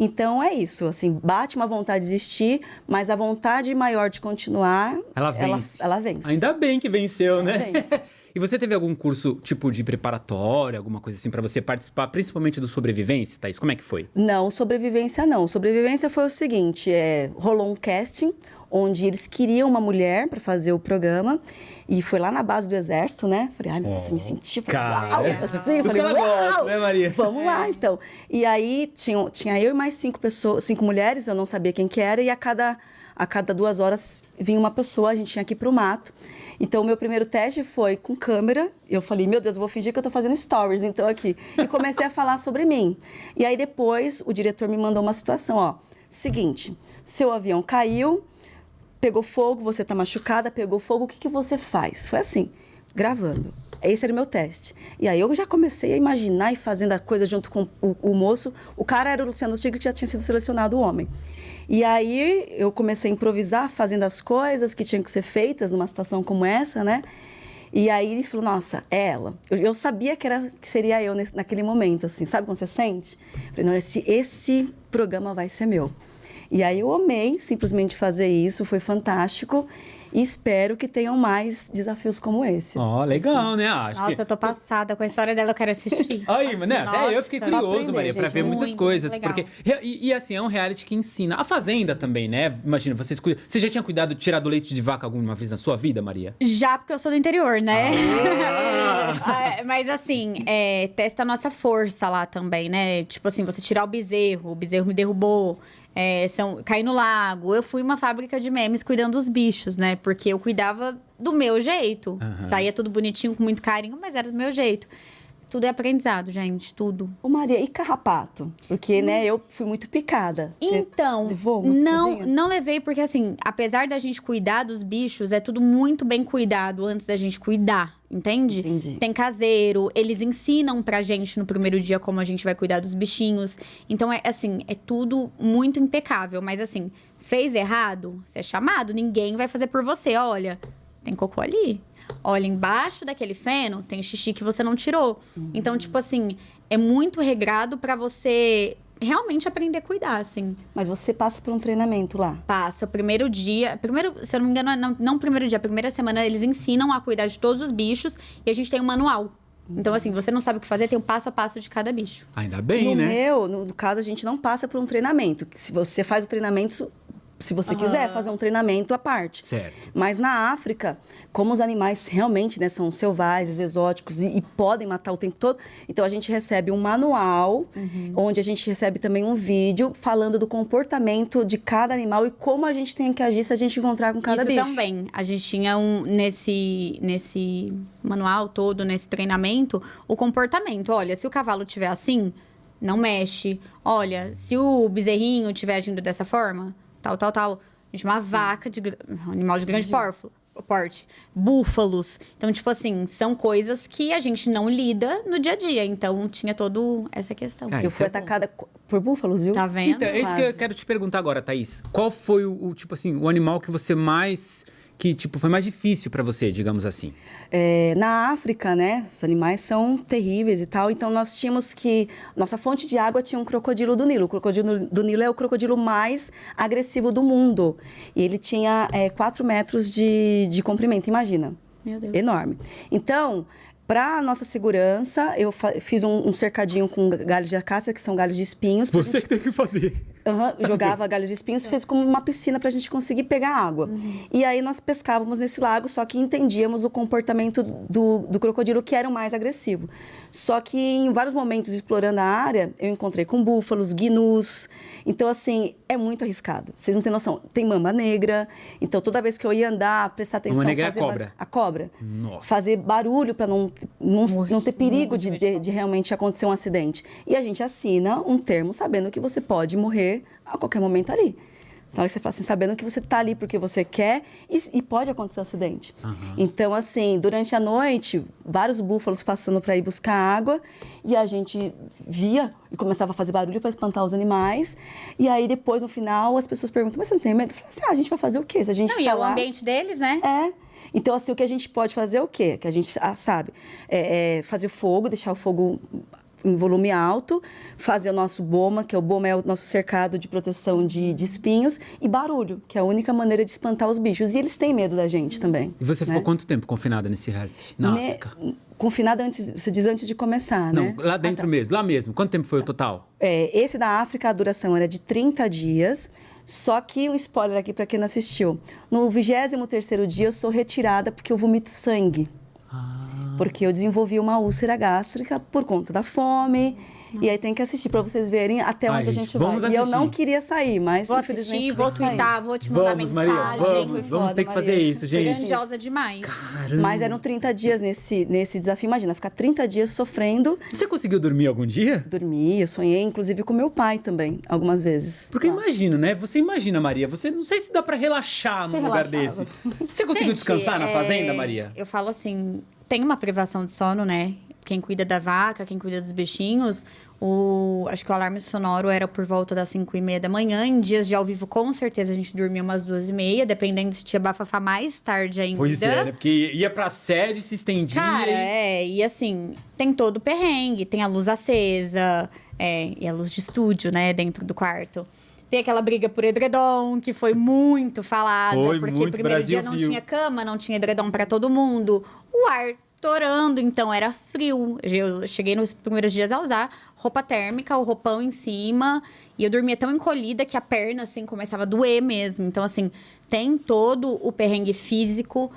Então, é isso, assim, bate uma vontade de desistir, mas a vontade maior de continuar, ela vence. Ela vence. Ainda bem que venceu, né? Ela vence. E você teve algum curso, tipo, de preparatória, alguma coisa assim, pra você participar, principalmente do sobrevivência, Thaís? Como é que foi? Não, sobrevivência não. Sobrevivência foi o seguinte, rolou um casting, onde eles queriam uma mulher para fazer o programa, e foi lá na base do Exército, né? Falei, ai, meu Deus, eu me senti, falei, uau, assim, falei, uau, né, Maria? Vamos lá, então. E aí, tinha eu e mais 5 mulheres, eu não sabia quem que era, e a cada 2 horas vinha uma pessoa, a gente tinha que ir pro mato. Então, o meu primeiro teste foi com câmera. Eu falei, meu Deus, eu vou fingir que eu tô fazendo stories, então, aqui. E comecei a falar sobre mim. E aí, depois, o diretor me mandou uma situação, ó. Seguinte, seu avião caiu, pegou fogo, você tá machucada, pegou fogo, o que você faz? Foi assim, gravando. Esse era o meu teste. E aí eu já comecei a imaginar e fazendo a coisa junto com o moço. O cara era o Luciano Tigre, que já tinha sido selecionado o homem. E aí eu comecei a improvisar, fazendo as coisas que tinham que ser feitas numa situação como essa, né? E aí eles falaram, nossa, é ela. Eu sabia que seria eu naquele momento, assim. Sabe quando você sente? Eu falei, não, esse programa vai ser meu. E aí eu amei simplesmente fazer isso, foi fantástico. E espero que tenham mais desafios como esse. Ó, legal, né? Nossa, eu tô passada com a história dela, eu quero assistir. Aí, assim, né? Eu fiquei curioso, aprender, Maria, pra gente, ver muitas muito coisas. legal. Porque, e assim, é um reality que ensina. A Fazenda também, né? Imagina, você já tinha cuidado de tirar do leite de vaca alguma vez na sua vida, Maria? Já, porque eu sou do interior, né? Mas assim, testa a nossa força lá também, né? Tipo assim, você tirar o bezerro me derrubou. Cair no lago. Eu fui uma fábrica de memes cuidando dos bichos, né? Porque eu cuidava do meu jeito. Saía tudo bonitinho, com muito carinho, mas era do meu jeito. Tudo é aprendizado, gente, tudo. Ô Maria, e carrapato? Porque, né, eu fui muito picada. Então, não levei, porque assim, apesar da gente cuidar dos bichos, é tudo muito bem cuidado antes da gente cuidar, entende? Entendi. Tem caseiro, eles ensinam pra gente no primeiro dia como a gente vai cuidar dos bichinhos. Então, é tudo muito impecável. Mas assim, fez errado, você é chamado, ninguém vai fazer por você. Olha, tem cocô ali. Olha, embaixo daquele feno tem xixi que você não tirou. Então, tipo assim, é muito regrado pra você realmente aprender a cuidar, assim. Mas você passa por um treinamento lá? Passa. Primeiro dia... Se eu não me engano, não primeiro dia. Primeira semana, eles ensinam a cuidar de todos os bichos. E a gente tem um manual. Então, assim, você não sabe o que fazer, tem um passo a passo de cada bicho. Ainda bem, né? No caso, a gente não passa por um treinamento. Se você faz o treinamento... Se você quiser fazer um treinamento à parte. Certo. Mas na África, como os animais realmente, né, são selvagens, exóticos e podem matar o tempo todo, então a gente recebe um manual, onde a gente recebe também um vídeo falando do comportamento de cada animal e como a gente tem que agir se a gente encontrar com cada bicho. Isso também. A gente tinha nesse manual todo, nesse treinamento, o comportamento. Olha, se o cavalo estiver assim, não mexe. Olha, se o bezerrinho estiver agindo dessa forma... Tal. De uma vaca, um animal de grande porte. Búfalos. Então, tipo assim, são coisas que a gente não lida no dia a dia. Então, tinha toda essa questão. Eu fui atacada por búfalos, viu? Tá vendo? Então, é isso que eu quero te perguntar agora, Thaís. Qual foi tipo assim, o animal que você mais... Que, tipo, foi mais difícil pra você, digamos assim? Na África, né, os animais são terríveis e tal, então nós tínhamos que... Nossa fonte de água tinha um crocodilo do Nilo. O crocodilo do Nilo é o crocodilo mais agressivo do mundo. E ele tinha 4 metros de comprimento, imagina. Meu Deus. Enorme. Então... Para nossa segurança, eu fiz um cercadinho com galhos de acácia, que são galhos de espinhos. Você que tem que fazer. jogava galhos de espinhos, fez como uma piscina para a gente conseguir pegar água. E aí nós pescávamos nesse lago, só que entendíamos o comportamento do crocodilo, que era o mais agressivo. Só que em vários momentos, explorando a área, eu encontrei com búfalos, gnus. Então, assim, é muito arriscado. Vocês não têm noção. Tem mamba negra. Então, toda vez que eu ia andar, prestar atenção... Mamba negra é a cobra? A cobra. Nossa. Fazer barulho para não ter perigo de realmente acontecer um acidente. E a gente assina um termo sabendo que você pode morrer a qualquer momento ali. Na hora que você fala assim, sabendo que você está ali porque você quer e pode acontecer um acidente. Então, assim, durante a noite, vários búfalos passando para ir buscar água e a gente via e começava a fazer barulho para espantar os animais. E aí, depois, no final, as pessoas perguntam, mas você não tem medo? Eu falo assim, a gente vai fazer o quê? Se a gente Não, e é o ambiente deles, né? Então, assim, o que a gente pode fazer é o quê? Que a gente sabe, fazer fogo, deixar o fogo em volume alto, fazer o nosso boma, que o boma é o nosso cercado de proteção de espinhos, e barulho, que é a única maneira de espantar os bichos. E eles têm medo da gente também. E você ficou quanto tempo confinada nesse reality? Na África? Confinada antes, você diz antes de começar, né? Não, lá dentro mesmo, lá mesmo. Quanto tempo foi o total? Esse da África, a duração era de 30 dias, só que um spoiler aqui para quem não assistiu. No 23º dia, eu sou retirada porque eu vomito sangue. Porque eu desenvolvi uma úlcera gástrica por conta da fome. E aí tem que assistir para vocês verem até onde a gente vai. Vamos E eu não queria sair, mas Vou assistir, vou twittar, vou te mandar mensagem. Maria, vamos ter que fazer isso, gente. Grandiosa demais. Caramba. Mas eram 30 dias nesse desafio. Imagina, ficar 30 dias sofrendo. Você conseguiu dormir algum dia? Dormir, eu sonhei, inclusive, com meu pai também, algumas vezes. Porque eu imagino, né? Você imagina, Maria, você não sei se dá pra relaxar num lugar desse. Você conseguiu descansar na fazenda, Maria? Eu falo assim, tem uma privação de sono, né? Quem cuida da vaca, quem cuida dos bichinhos, acho que o alarme sonoro era por volta das 5h30 da manhã. Em dias de ao vivo, com certeza, a gente dormia umas 2h30, dependendo se tinha bafafá mais tarde ainda. Pois é, né? Porque ia pra sede, se estendia. Cara, e assim, tem todo o perrengue, tem a luz acesa, e a luz de estúdio, né, dentro do quarto. Tem aquela briga por edredom, que foi muito falada. Porque muito, primeiro Brasil dia não viu. tinha cama, não tinha edredom pra todo mundo. O ar torando, então era frio. Eu cheguei nos primeiros dias a usar roupa térmica, o roupão em cima. E eu dormia tão encolhida que a perna, assim, começava a doer mesmo. Então, assim, tem todo o perrengue físico,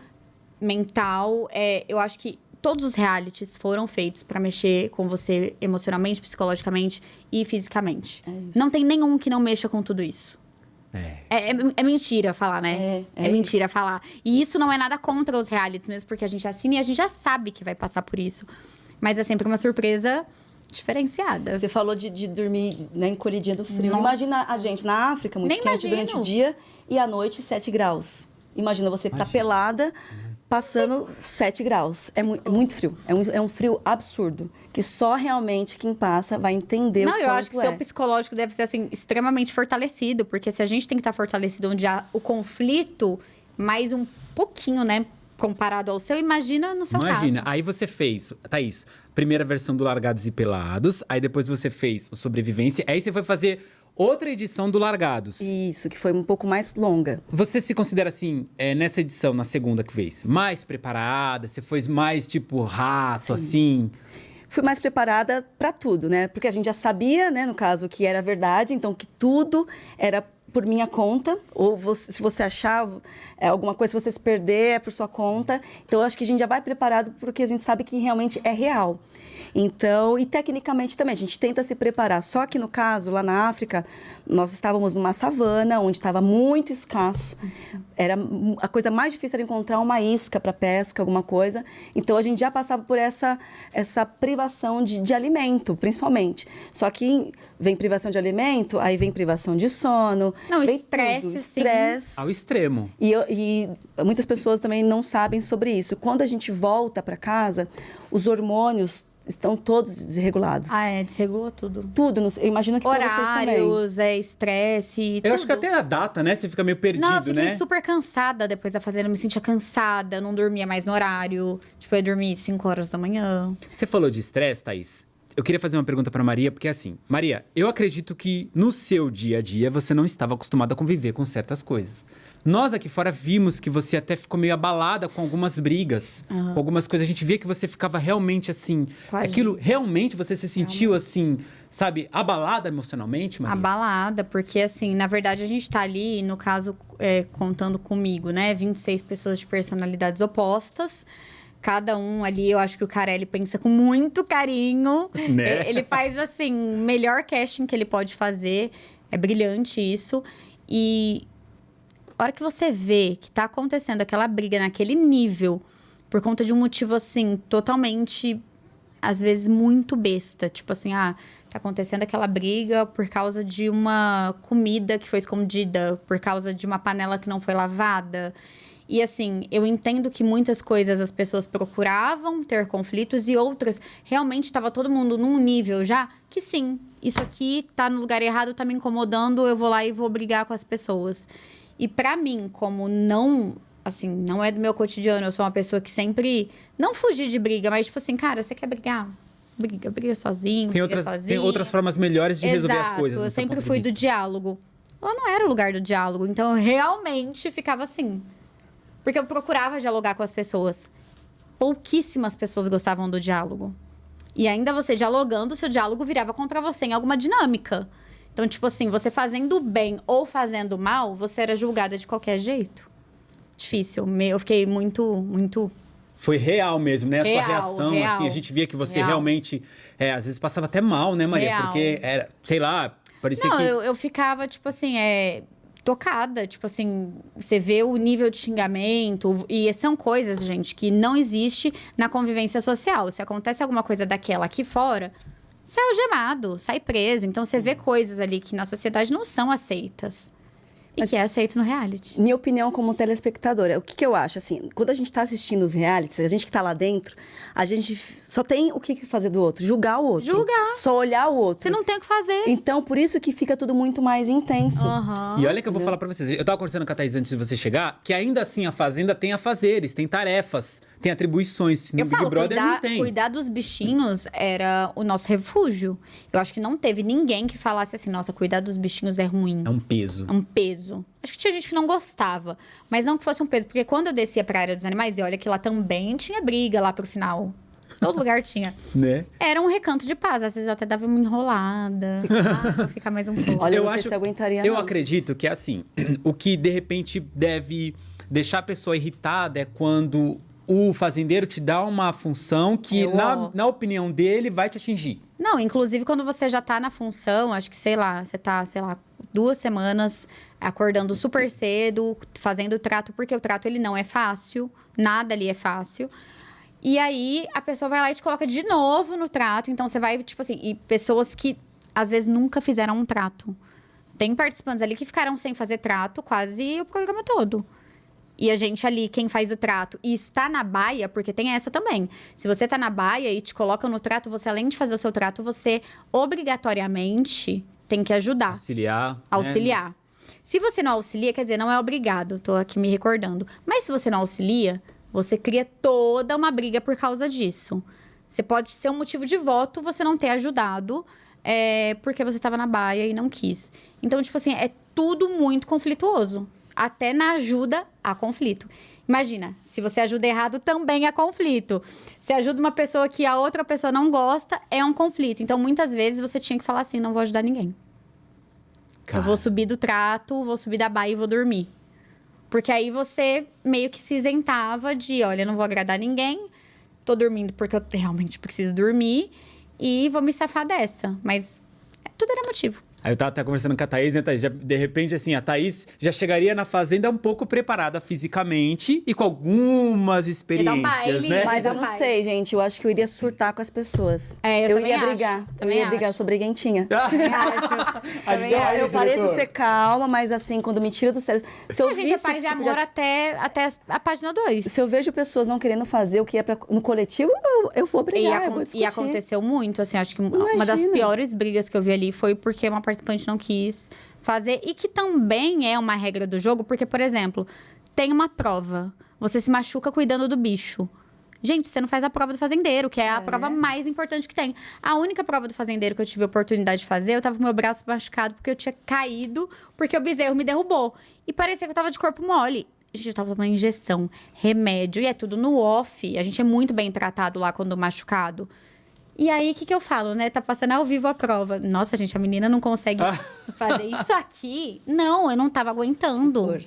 mental. Eu acho que todos os realities foram feitos pra mexer com você emocionalmente, psicologicamente e fisicamente. Não tem nenhum que não mexa com tudo isso. É mentira falar, né? É mentira falar. E isso não é nada contra os realities mesmo, porque a gente assina e a gente já sabe que vai passar por isso. Mas é sempre uma surpresa diferenciada. Você falou de dormir, né, encolhidinha do frio. Nossa. Imagina a gente na África, muito Nem quente imagino. durante o dia, e à noite 7 graus. Imagina você tá pelada, passando 7 graus. É muito frio. É um frio absurdo. Que só realmente quem passa vai entender o quanto eu acho que seu psicológico deve ser, assim, extremamente fortalecido. Porque se a gente tem que estar fortalecido onde há o conflito, mais um pouquinho, né? Comparado ao seu, imagina no seu caso. Aí você fez, Thaís, primeira versão do Largados e Pelados. Aí depois você fez o Sobrevivência. Aí você foi fazer outra edição do Largados. Isso, que foi um pouco mais longa. Você se considera assim, nessa edição, na segunda que fez, mais preparada? Você foi mais tipo rato, assim? Fui mais preparada para tudo, né? Porque a gente já sabia, né, no caso, que era verdade, então que tudo era por minha conta, ou se você achar alguma coisa, se você se perder, é por sua conta. Então, eu acho que a gente já vai preparado porque a gente sabe que realmente é real. Então, e tecnicamente também, a gente tenta se preparar. Só que no caso, lá na África, nós estávamos numa savana, onde estava muito escasso. Era a coisa mais difícil era encontrar uma isca para pesca, alguma coisa. Então, a gente já passava por essa privação de alimento, principalmente. Só que vem privação de alimento, aí vem privação de sono. Não, vem estresse, tudo, sim. estresse. Ao extremo. E muitas pessoas também não sabem sobre isso. Quando a gente volta para casa, os hormônios estão todos desregulados. Desregula tudo. Tudo, eu imagino que para vocês também. Horários, estresse, Eu acho que até a data, né? Você fica meio perdido, Não, eu fiquei né? super cansada depois da fazenda. Eu me sentia cansada, não dormia mais no horário. Tipo, eu ia dormir 5 horas da manhã. Você falou de estresse, Thaís. Eu queria fazer uma pergunta pra Maria, porque assim, Maria, eu acredito que no seu dia a dia você não estava acostumada a conviver com certas coisas. Nós aqui fora vimos que você até ficou meio abalada com algumas brigas, com algumas coisas. A gente via que você ficava realmente assim... Aquilo, realmente você se sentiu assim, sabe, abalada emocionalmente, Maria? Abalada, porque assim, na verdade a gente tá ali, no caso, contando comigo, né? 26 pessoas de personalidades opostas. Cada um ali, eu acho que o Carelli pensa com muito carinho. Né? Ele faz, assim, o melhor casting que ele pode fazer. É brilhante isso. E a hora que você vê que tá acontecendo aquela briga naquele nível, por conta de um motivo, assim, totalmente, às vezes, muito besta. Tipo assim, tá acontecendo aquela briga por causa de uma comida que foi escondida, por causa de uma panela que não foi lavada. E assim, eu entendo que muitas coisas as pessoas procuravam ter conflitos e outras, realmente estava todo mundo num nível já que sim, isso aqui tá no lugar errado, tá me incomodando, eu vou lá e vou brigar com as pessoas. E pra mim, como não é do meu cotidiano, eu sou uma pessoa que sempre não fugi de briga, mas tipo assim, cara, você quer brigar? Briga sozinho, Tem outras formas melhores de resolver as coisas. Eu sempre fui do diálogo. Lá não era o lugar do diálogo, então eu realmente ficava assim. Porque eu procurava dialogar com as pessoas. Pouquíssimas pessoas gostavam do diálogo. E ainda você dialogando, seu diálogo virava contra você em alguma dinâmica. Então, tipo assim, você fazendo bem ou fazendo mal, você era julgada de qualquer jeito. Difícil. Eu fiquei muito... Foi real mesmo, né? A sua reação, real. assim, a gente via que você realmente, às vezes passava até mal, né, Maria? Real. Porque era, sei lá, parecia Não, que... eu ficava, tipo assim, tocada. Tipo assim, você vê o nível de xingamento. E são coisas, gente, que não existe na convivência social. Se acontece alguma coisa daquela aqui fora, você é algemado, sai preso. Então, você vê coisas ali que na sociedade não são aceitas. E que é aceito no reality. Minha opinião como telespectadora, o que eu acho, assim, quando a gente tá assistindo os realities, a gente que tá lá dentro, a gente só tem o que fazer do outro? Julgar o outro. Julgar. Só olhar o outro. Você não tem o que fazer. Então, por isso que fica tudo muito mais intenso. E olha que eu vou falar pra vocês. Eu tava conversando com a Thaís antes de você chegar, que ainda assim a Fazenda tem afazeres, tem tarefas, tem atribuições. No Eu Big falo, Brother não tem. cuidar dos bichinhos era o nosso refúgio. Eu acho que não teve ninguém que falasse assim, nossa, cuidar dos bichinhos é ruim. É um peso. É um peso. Acho que tinha gente que não gostava, mas não que fosse um peso. Porque quando eu descia pra área dos animais, e olha que lá também tinha briga lá pro final. Todo lugar tinha. Né? Era um recanto de paz. Às vezes eu até dava uma enrolada. Ficar mais um pouco. Olha, Eu eu não sei acho- se eu aguentaria, Eu não. acredito que, assim, o que de repente deve deixar a pessoa irritada é quando o fazendeiro te dá uma função que, na opinião dele, vai te atingir. Não, inclusive quando você já tá na função, acho que, sei lá, você tá, 2 semanas acordando super cedo, fazendo o trato, porque o trato ele não é fácil, nada ali é fácil. E aí a pessoa vai lá e te coloca de novo no trato, então você vai, tipo assim, e pessoas que às vezes nunca fizeram um trato. Tem participantes ali que ficaram sem fazer trato quase o programa todo. E a gente ali, quem faz o trato e está na baia, porque tem essa também. Se você tá na baia e te colocam no trato, você além de fazer o seu trato, você obrigatoriamente tem que ajudar. Auxiliar. Auxiliar. Né? Se você não auxilia, quer dizer, não é obrigado. Tô aqui me recordando. Mas se você não auxilia, você cria toda uma briga por causa disso. Você pode ser um motivo de voto você não ter ajudado porque você estava na baia e não quis. Então, tipo assim, é tudo muito conflituoso. Até na ajuda há conflito. Imagina, se você ajuda errado, também há conflito. Se ajuda uma pessoa que a outra pessoa não gosta, é um conflito. Então, muitas vezes, você tinha que falar assim, não vou ajudar ninguém. Cara. Eu vou subir do trato, vou subir da baia e vou dormir. Porque aí você meio que se isentava de, olha, não vou agradar ninguém, tô dormindo porque eu realmente preciso dormir e vou me safar dessa. Mas tudo era motivo. Aí eu tava até conversando com a Thaís, né, Thaís? De repente, assim, a Thaís já chegaria na Fazenda um pouco preparada fisicamente e com algumas experiências, baile, né? Mas eu Meu não pai. sei, gente. Eu acho que eu iria surtar com as pessoas. Eu também iria acho. brigar. Também eu ia brigar, eu acho. sou briguentinha. A gente já Eu pareço ser calma, mas assim, quando me tira do sério... Se eu A gente é visse paz e esse tipo de amor até a página 2. Se eu vejo pessoas não querendo fazer o que é no coletivo, eu vou brigar, eu vou discutir. E aconteceu muito, assim, acho que uma das Imagina. piores brigas que eu vi ali foi porque uma participante não quis fazer. E que também é uma regra do jogo, porque, por exemplo, tem uma prova. Você se machuca cuidando do bicho. Gente, você não faz a prova do fazendeiro, que é a prova mais importante que tem. A única prova do fazendeiro que eu tive a oportunidade de fazer, eu tava com meu braço machucado porque eu tinha caído, porque o bezerro me derrubou. E parecia que eu tava de corpo mole. Gente, eu tava tomando injeção, remédio, e é tudo no off. A gente é muito bem tratado lá quando machucado. E aí, o que eu falo, né? Tá passando ao vivo a prova. Nossa, gente, a menina não consegue fazer isso aqui. Não, eu não tava aguentando.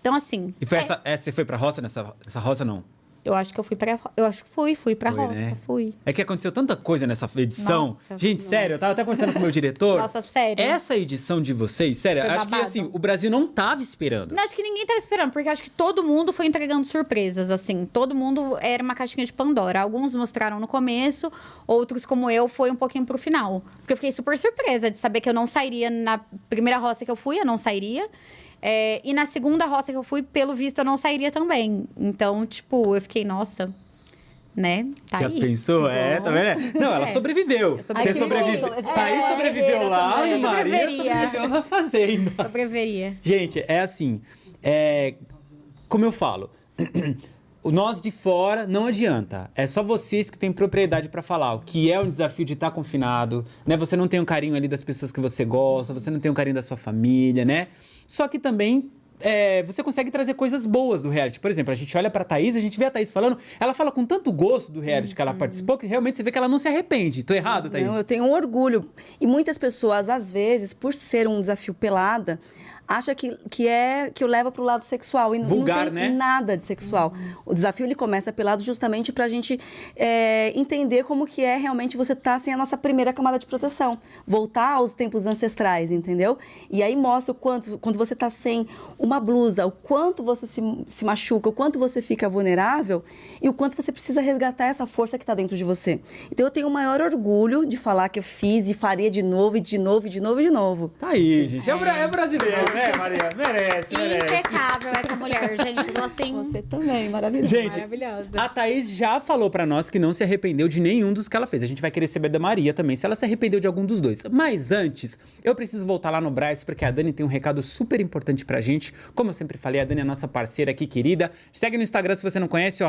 Então, assim... E foi você foi pra roça nessa roça, não? Eu acho que eu fui pra... Eu acho que fui pra roça, né? fui. É que aconteceu tanta coisa nessa edição. Nossa, Gente, sério, eu tava até conversando com o meu diretor. Nossa, sério. Essa edição de vocês, sério, Foi acho que babado. assim, o Brasil não tava esperando. Não, acho que ninguém tava esperando, porque acho que todo mundo foi entregando surpresas, assim. Todo mundo era uma caixinha de Pandora. Alguns mostraram no começo, outros, como eu, foi um pouquinho pro final. Porque eu fiquei super surpresa de saber que eu não sairia na primeira roça que eu fui, eu não sairia. E na segunda roça que eu fui, pelo visto, eu não sairia também. Então, tipo, eu fiquei, nossa... Né? Tá Já aí. pensou? Tá vendo? Não, ela sobreviveu. Você sobreviveu. Thaís sobreviveu lá e Maria sobreviveu na fazenda. Sobreviveria. Gente, é assim, como eu falo, nós de fora não adianta. É só vocês que têm propriedade pra falar o que é um desafio de estar confinado, né? Você não tem um carinho ali das pessoas que você gosta, você não tem um carinho da sua família, né? Só que também você consegue trazer coisas boas do reality. Por exemplo, a gente olha pra Thaís, a gente vê a Thaís falando, ela fala com tanto gosto do reality que ela participou, que realmente você vê que ela não se arrepende. Tô errado, Thaís? Não, eu tenho um orgulho. E muitas pessoas, às vezes, por ser um desafio pelada, acha que eu levo pro lado sexual. E Vulgar, não tem né? nada de sexual. O desafio, ele começa pelado justamente pra gente entender como que é realmente você tá sem a nossa primeira camada de proteção. Voltar aos tempos ancestrais, entendeu? E aí mostra o quanto, quando você tá sem uma blusa, o quanto você se machuca, o quanto você fica vulnerável e o quanto você precisa resgatar essa força que tá dentro de você. Então eu tenho o maior orgulho de falar que eu fiz e faria de novo, e de novo, e de novo, e de novo. Tá aí, gente. É brasileiro, né, Maria? Merece. Impecável essa mulher, gente. Assim, Você também, maravilhoso. Gente, maravilhosa. a Thaís já falou pra nós que não se arrependeu de nenhum dos que ela fez. A gente vai querer saber da Maria também, se ela se arrependeu de algum dos dois. Mas antes, eu preciso voltar lá no Brás, porque a Dani tem um recado super importante pra gente. Como eu sempre falei, a Dani é nossa parceira aqui, querida. Segue no Instagram se você não conhece,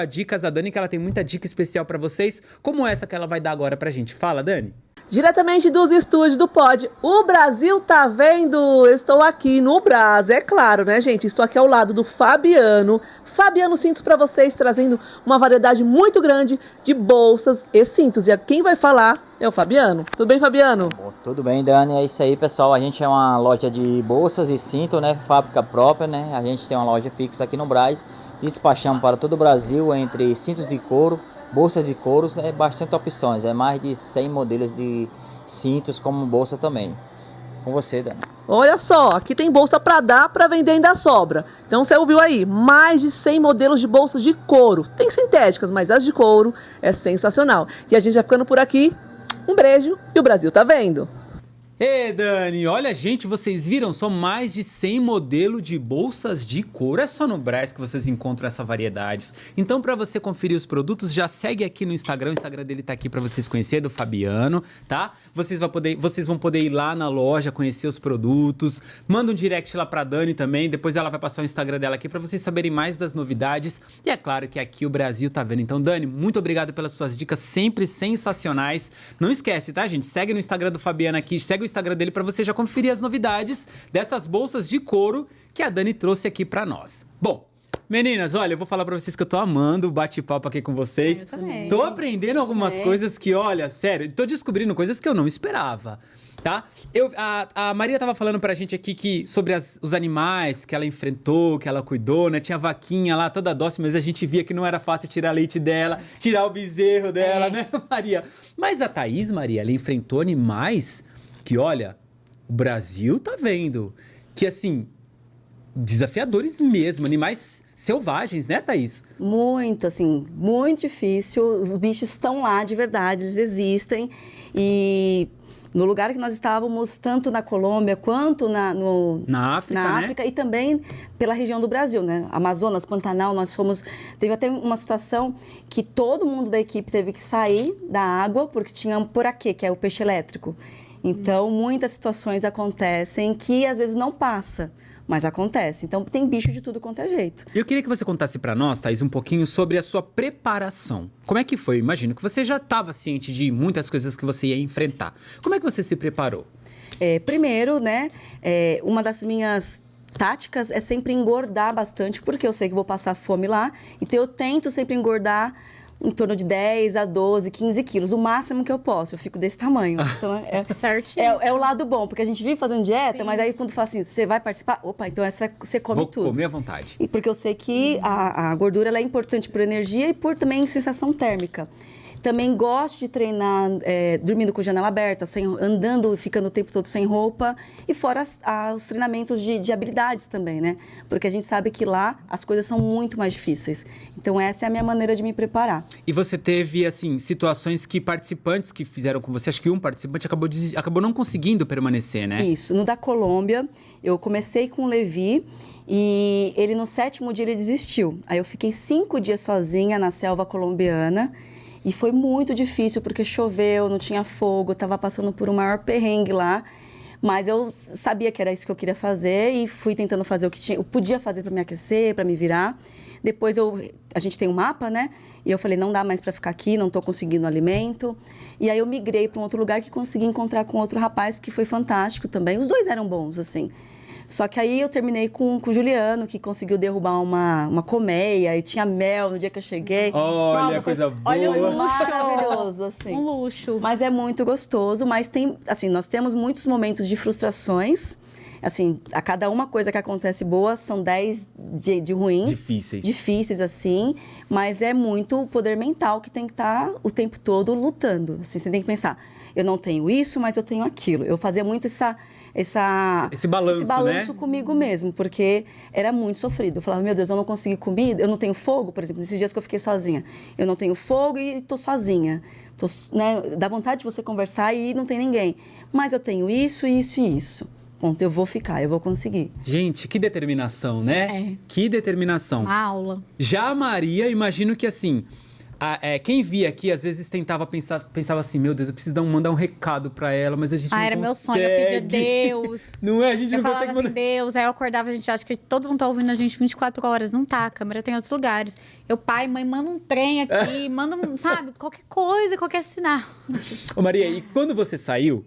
@dicasdani, que ela tem muita dica especial pra vocês, como essa que ela vai dar agora pra gente. Fala, Dani. Diretamente dos estúdios do Pod, o Brasil tá vendo? Eu estou aqui no Brás, é claro, né, gente? Estou aqui ao lado do Fabiano. Fabiano Cintos para vocês, trazendo uma variedade muito grande de bolsas e cintos. E quem vai falar é o Fabiano. Tudo bem, Fabiano? Bom, tudo bem, Dani. É isso aí, pessoal. A gente é uma loja de bolsas e cinto, né? Fábrica própria, né? A gente tem uma loja fixa aqui no Brás. Despachamos para todo o Brasil entre cintos de couro, bolsas de couro, bastante opções, mais de 100 modelos de cintos como bolsa também. Com você, Dani. Olha só, aqui tem bolsa para dar, para vender ainda sobra. Então você ouviu aí, mais de 100 modelos de bolsas de couro. Tem sintéticas, mas as de couro é sensacional. E a gente vai ficando por aqui. Um beijo e o Brasil tá vendo. Ê, Dani, olha, gente, vocês viram? São mais de 100 modelos de bolsas de couro. É só no Brás que vocês encontram essas variedades. Então, para você conferir os produtos, já segue aqui no Instagram. O Instagram dele tá aqui para vocês conhecerem, do Fabiano, tá? Vocês vão poder ir lá na loja, conhecer os produtos. Manda um direct lá pra Dani também. Depois ela vai passar o Instagram dela aqui para vocês saberem mais das novidades. E é claro que aqui o Brasil tá vendo. Então, Dani, muito obrigado pelas suas dicas sempre sensacionais. Não esquece, tá, gente? Segue no Instagram do Fabiano aqui, segue o Instagram dele para você já conferir as novidades dessas bolsas de couro que a Dani trouxe aqui para nós. Bom, meninas, olha, eu vou falar para vocês que eu tô amando o bate-papo aqui com vocês. Eu também. Tô aprendendo algumas coisas que, olha, sério, tô descobrindo coisas que eu não esperava, tá? A Maria tava falando pra gente aqui sobre os animais que ela enfrentou, que ela cuidou, né? Tinha a vaquinha lá toda dócil, mas a gente via que não era fácil tirar leite dela, tirar o bezerro dela, né, Maria? Mas a Thaís, Maria, ela enfrentou animais que, olha, o Brasil tá vendo que, assim, desafiadores mesmo, animais selvagens, né, Thaís? Muito, assim, muito difícil. Os bichos estão lá de verdade, eles existem. E no lugar que nós estávamos, tanto na Colômbia quanto na África, e também pela região do Brasil, né? Amazonas, Pantanal, teve até uma situação que todo mundo da equipe teve que sair da água porque tinha um poraquê, que é o peixe elétrico. Então, muitas situações acontecem que às vezes não passa, Mas acontece. Então, tem bicho de tudo quanto é jeito. Eu queria que você contasse pra nós, Thaís, um pouquinho sobre a sua preparação. Como é que foi? Eu imagino que você já estava ciente de muitas coisas que você ia enfrentar. Como é que você se preparou? Primeiro, né, uma das minhas táticas é sempre engordar bastante, porque eu sei que vou passar fome lá. Então, eu tento sempre engordar em torno de 10 a 12, 15 quilos. O máximo que eu posso. Eu fico desse tamanho. Então, Certinho. é o lado bom, porque a gente vive fazendo dieta, mas aí quando fala assim, você vai participar? Opa, então você come tudo. Vou comer à vontade. E porque eu sei que a gordura ela é importante por energia e por também sensação térmica. Também gosto de treinar dormindo com janela aberta, andando, ficando o tempo todo sem roupa. E fora os treinamentos de habilidades também, né? Porque a gente sabe que lá as coisas são muito mais difíceis. Então, essa é a minha maneira de me preparar. E você teve, assim, situações que participantes que fizeram com você, acho que um participante acabou não conseguindo permanecer, né? Isso. No da Colômbia, eu comecei com o Levi e ele, no 7º dia, ele desistiu. Aí eu fiquei 5 dias sozinha na selva colombiana. E foi muito difícil, porque choveu, não tinha fogo, estava passando por um maior perrengue lá. Mas eu sabia que era isso que eu queria fazer e fui tentando fazer o que eu podia fazer para me aquecer, para me virar. Depois a gente tem um mapa, né? E eu falei, não dá mais para ficar aqui, não estou conseguindo alimento. E aí eu migrei para um outro lugar que consegui encontrar com outro rapaz que foi fantástico também. Os dois eram bons, assim. Só que aí eu terminei com o Juliano, que conseguiu derrubar uma colmeia e tinha mel no dia que eu cheguei. Olha, Nossa, coisa boa. Olha o luxo. Maravilhoso, assim. Um luxo. Mas é muito gostoso, mas tem, assim, nós temos muitos momentos de frustrações. Assim, a cada uma coisa que acontece boa, são 10 de ruins. Difíceis, assim. Mas é muito o poder mental que tem que estar o tempo todo lutando. Assim, você tem que pensar, eu não tenho isso, mas eu tenho aquilo. Eu fazia muito esse balanço né? comigo mesmo, porque era muito sofrido. Eu falava, meu Deus, eu não consegui comida, eu não tenho fogo, por exemplo, nesses dias que eu fiquei sozinha. Eu não tenho fogo e tô sozinha. Né, dá vontade de você conversar e não tem ninguém. Mas eu tenho isso, isso e isso. Ponto, eu vou ficar, eu vou conseguir. Gente, que determinação, né? Que determinação. Uma aula. Já a Maria, imagino que assim... quem via aqui, às vezes pensava assim, meu Deus, eu preciso mandar um recado pra ela, mas a gente não consegue. Era meu sonho, eu pedia Deus. Não é? A gente eu não falava consegue mandar. assim, Deus, aí eu acordava, a gente acha que todo mundo tá ouvindo a gente 24 horas. Não tá, a câmera tem outros lugares. Pai, mãe, manda um trem aqui, manda sabe, qualquer coisa, qualquer sinal. Ô Maria, e quando você saiu,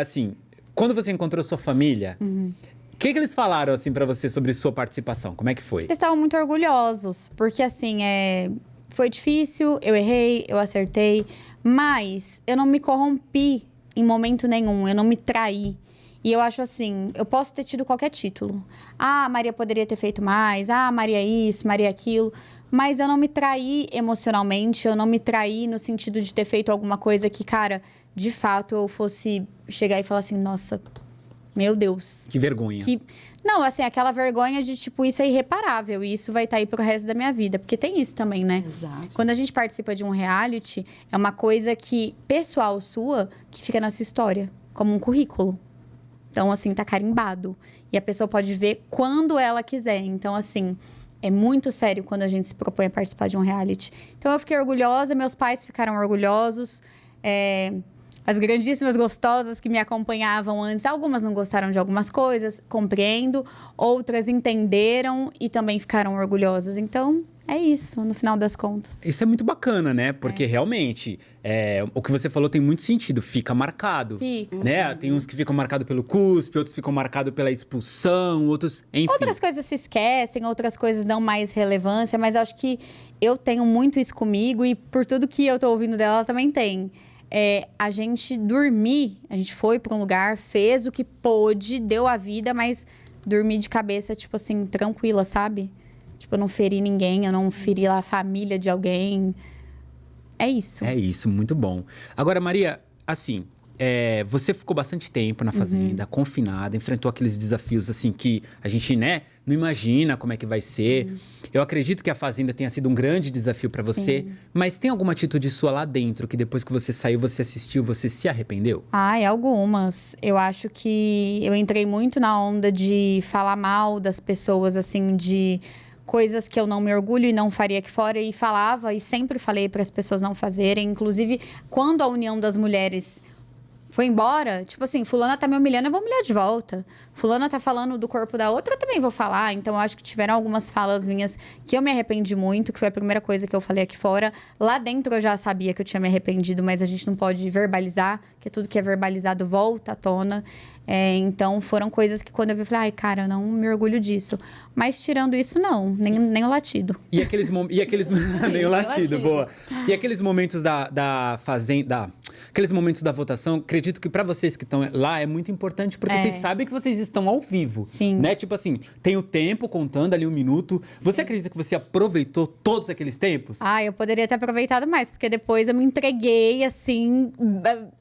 assim, quando você encontrou sua família, o que eles falaram, assim, pra você sobre sua participação? Como é que foi? Eles estavam muito orgulhosos, porque assim, foi difícil, eu errei, eu acertei, mas eu não me corrompi em momento nenhum, eu não me traí. E eu acho assim, eu posso ter tido qualquer título. Ah, Maria poderia ter feito mais, Maria isso, Maria aquilo, mas eu não me traí emocionalmente, eu não me traí no sentido de ter feito alguma coisa que, cara, de fato eu fosse chegar e falar assim, nossa, meu Deus. Que vergonha. Não, assim, aquela vergonha de, tipo, isso é irreparável e isso vai estar aí pro resto da minha vida. Porque tem isso também, né? Exato. Quando a gente participa de um reality, é uma coisa pessoal sua, que fica na sua história, como um currículo. Então, assim, tá carimbado. E a pessoa pode ver quando ela quiser. Então, assim, é muito sério quando a gente se propõe a participar de um reality. Então, eu fiquei orgulhosa, meus pais ficaram orgulhosos. As grandíssimas gostosas que me acompanhavam antes, algumas não gostaram de algumas coisas, compreendo. Outras entenderam e também ficaram orgulhosas. Então, é isso, no final das contas. Isso é muito bacana, né? Porque realmente, o que você falou tem muito sentido. Fica marcado. Fica. Né? Tem uns que ficam marcados pelo cuspe, outros ficam marcados pela expulsão, outros... Enfim. Outras coisas se esquecem, outras coisas dão mais relevância. Mas eu acho que eu tenho muito isso comigo. E por tudo que eu tô ouvindo dela, ela também tem. A gente dormir, a gente foi pra um lugar, fez o que pôde, deu a vida, mas dormir de cabeça, tipo assim, tranquila, sabe? Tipo, eu não feri ninguém, eu não feri lá a família de alguém. É isso. É isso, muito bom. Agora, Maria, assim, você ficou bastante tempo na fazenda, confinada, enfrentou aqueles desafios, assim, que a gente, né, não imagina como é que vai ser. Eu acredito que a fazenda tenha sido um grande desafio pra você, mas tem alguma atitude sua lá dentro que depois que você saiu, você assistiu, você se arrependeu? Algumas. Eu acho que eu entrei muito na onda de falar mal das pessoas, assim, de coisas que eu não me orgulho e não faria aqui fora. E falava, e sempre falei para as pessoas não fazerem. Inclusive, quando a União das Mulheres foi embora, tipo assim, fulana tá me humilhando, eu vou humilhar de volta. Fulana tá falando do corpo da outra, eu também vou falar. Então, eu acho que tiveram algumas falas minhas que eu me arrependi muito, que foi a primeira coisa que eu falei aqui fora. Lá dentro eu já sabia que eu tinha me arrependido, mas a gente não pode verbalizar, que tudo que é verbalizado volta à tona. Então, foram coisas que quando eu vi, eu falei, ai, cara, eu não me orgulho disso. Mas tirando isso, não, nem o latido. E aqueles nem o latido, boa. E aqueles momentos da fazenda, aqueles momentos da votação, acredito que pra vocês que estão lá é muito importante, porque vocês sabem que vocês estão ao vivo. Sim. Né? Tipo assim, tem o tempo contando ali 1 minuto. Você acredita que você aproveitou todos aqueles tempos? Ah, eu poderia ter aproveitado mais, porque depois eu me entreguei, assim,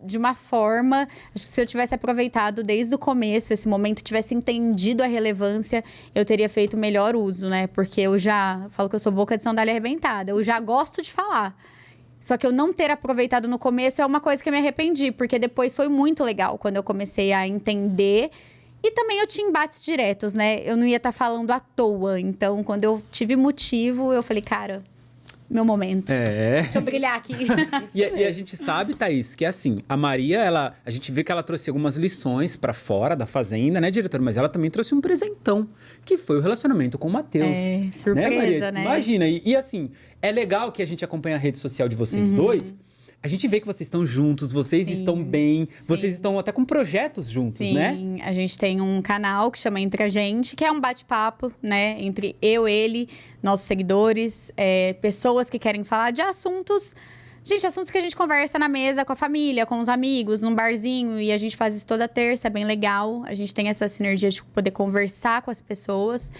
de uma forma... Acho que se eu tivesse aproveitado desde o começo, esse momento, tivesse entendido a relevância, eu teria feito o melhor uso, né? Porque eu já falo que eu sou boca de sandália arrebentada. Eu já gosto de falar. Só que eu não ter aproveitado no começo é uma coisa que eu me arrependi, porque depois foi muito legal quando eu comecei a entender. E também eu tinha embates diretos, né? Eu não ia estar falando à toa. Então, quando eu tive motivo, eu falei, cara, meu momento. Deixa eu brilhar aqui. E a gente sabe, Thaís, que assim, a Maria, a gente vê que ela trouxe algumas lições pra fora da fazenda, né, diretora? Mas ela também trouxe um presentão, que foi o relacionamento com o Matheus. Surpresa, né? Imagina. E assim, é legal que a gente acompanha a rede social de vocês dois. A gente vê que vocês estão juntos, vocês estão bem, vocês estão até com projetos juntos, né? Sim, a gente tem um canal que chama Entre a Gente, que é um bate-papo, né? Entre eu, ele, nossos seguidores, pessoas que querem falar de assuntos... Gente, assuntos que a gente conversa na mesa com a família, com os amigos, num barzinho. E a gente faz isso toda terça, é bem legal. A gente tem essa sinergia de poder conversar com as pessoas.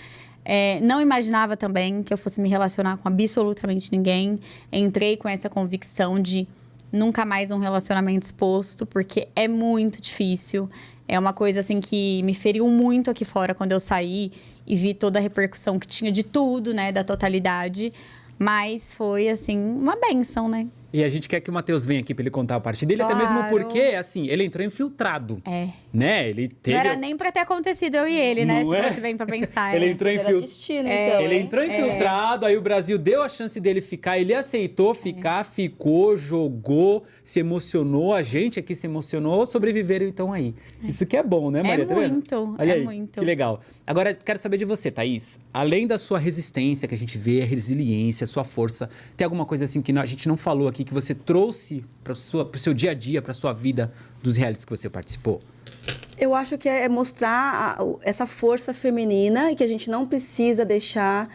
Não imaginava também que eu fosse me relacionar com absolutamente ninguém. Entrei com essa convicção de... Nunca mais um relacionamento exposto, porque é muito difícil. É uma coisa, assim, que me feriu muito aqui fora quando eu saí e vi toda a repercussão que tinha de tudo, né? Da totalidade. Mas foi, assim, uma bênção, né? E a gente quer que o Matheus venha aqui pra ele contar a parte dele, Claro. até mesmo porque, assim, ele entrou infiltrado. Né? Ele teve... Não era nem pra ter acontecido eu e ele, né? Não Se é? você vem pra pensar. Ele entrou Era destino, então, Ele hein? entrou infiltrado, aí o Brasil deu a chance dele ficar, ele aceitou ficar, ficou, jogou, se emocionou, a gente aqui se emocionou, sobreviveram então aí. Isso que é bom, né, Maria? Tá vendo? muito, Olha é aí, muito. que legal. Agora, quero saber de você, Thaís. Além da sua resistência que a gente vê, a resiliência, a sua força, tem alguma coisa assim que a gente não falou aqui, que você trouxe pro seu dia a dia, pra sua vida, dos realities que você participou? Eu acho que é mostrar essa força feminina e que a gente não precisa deixar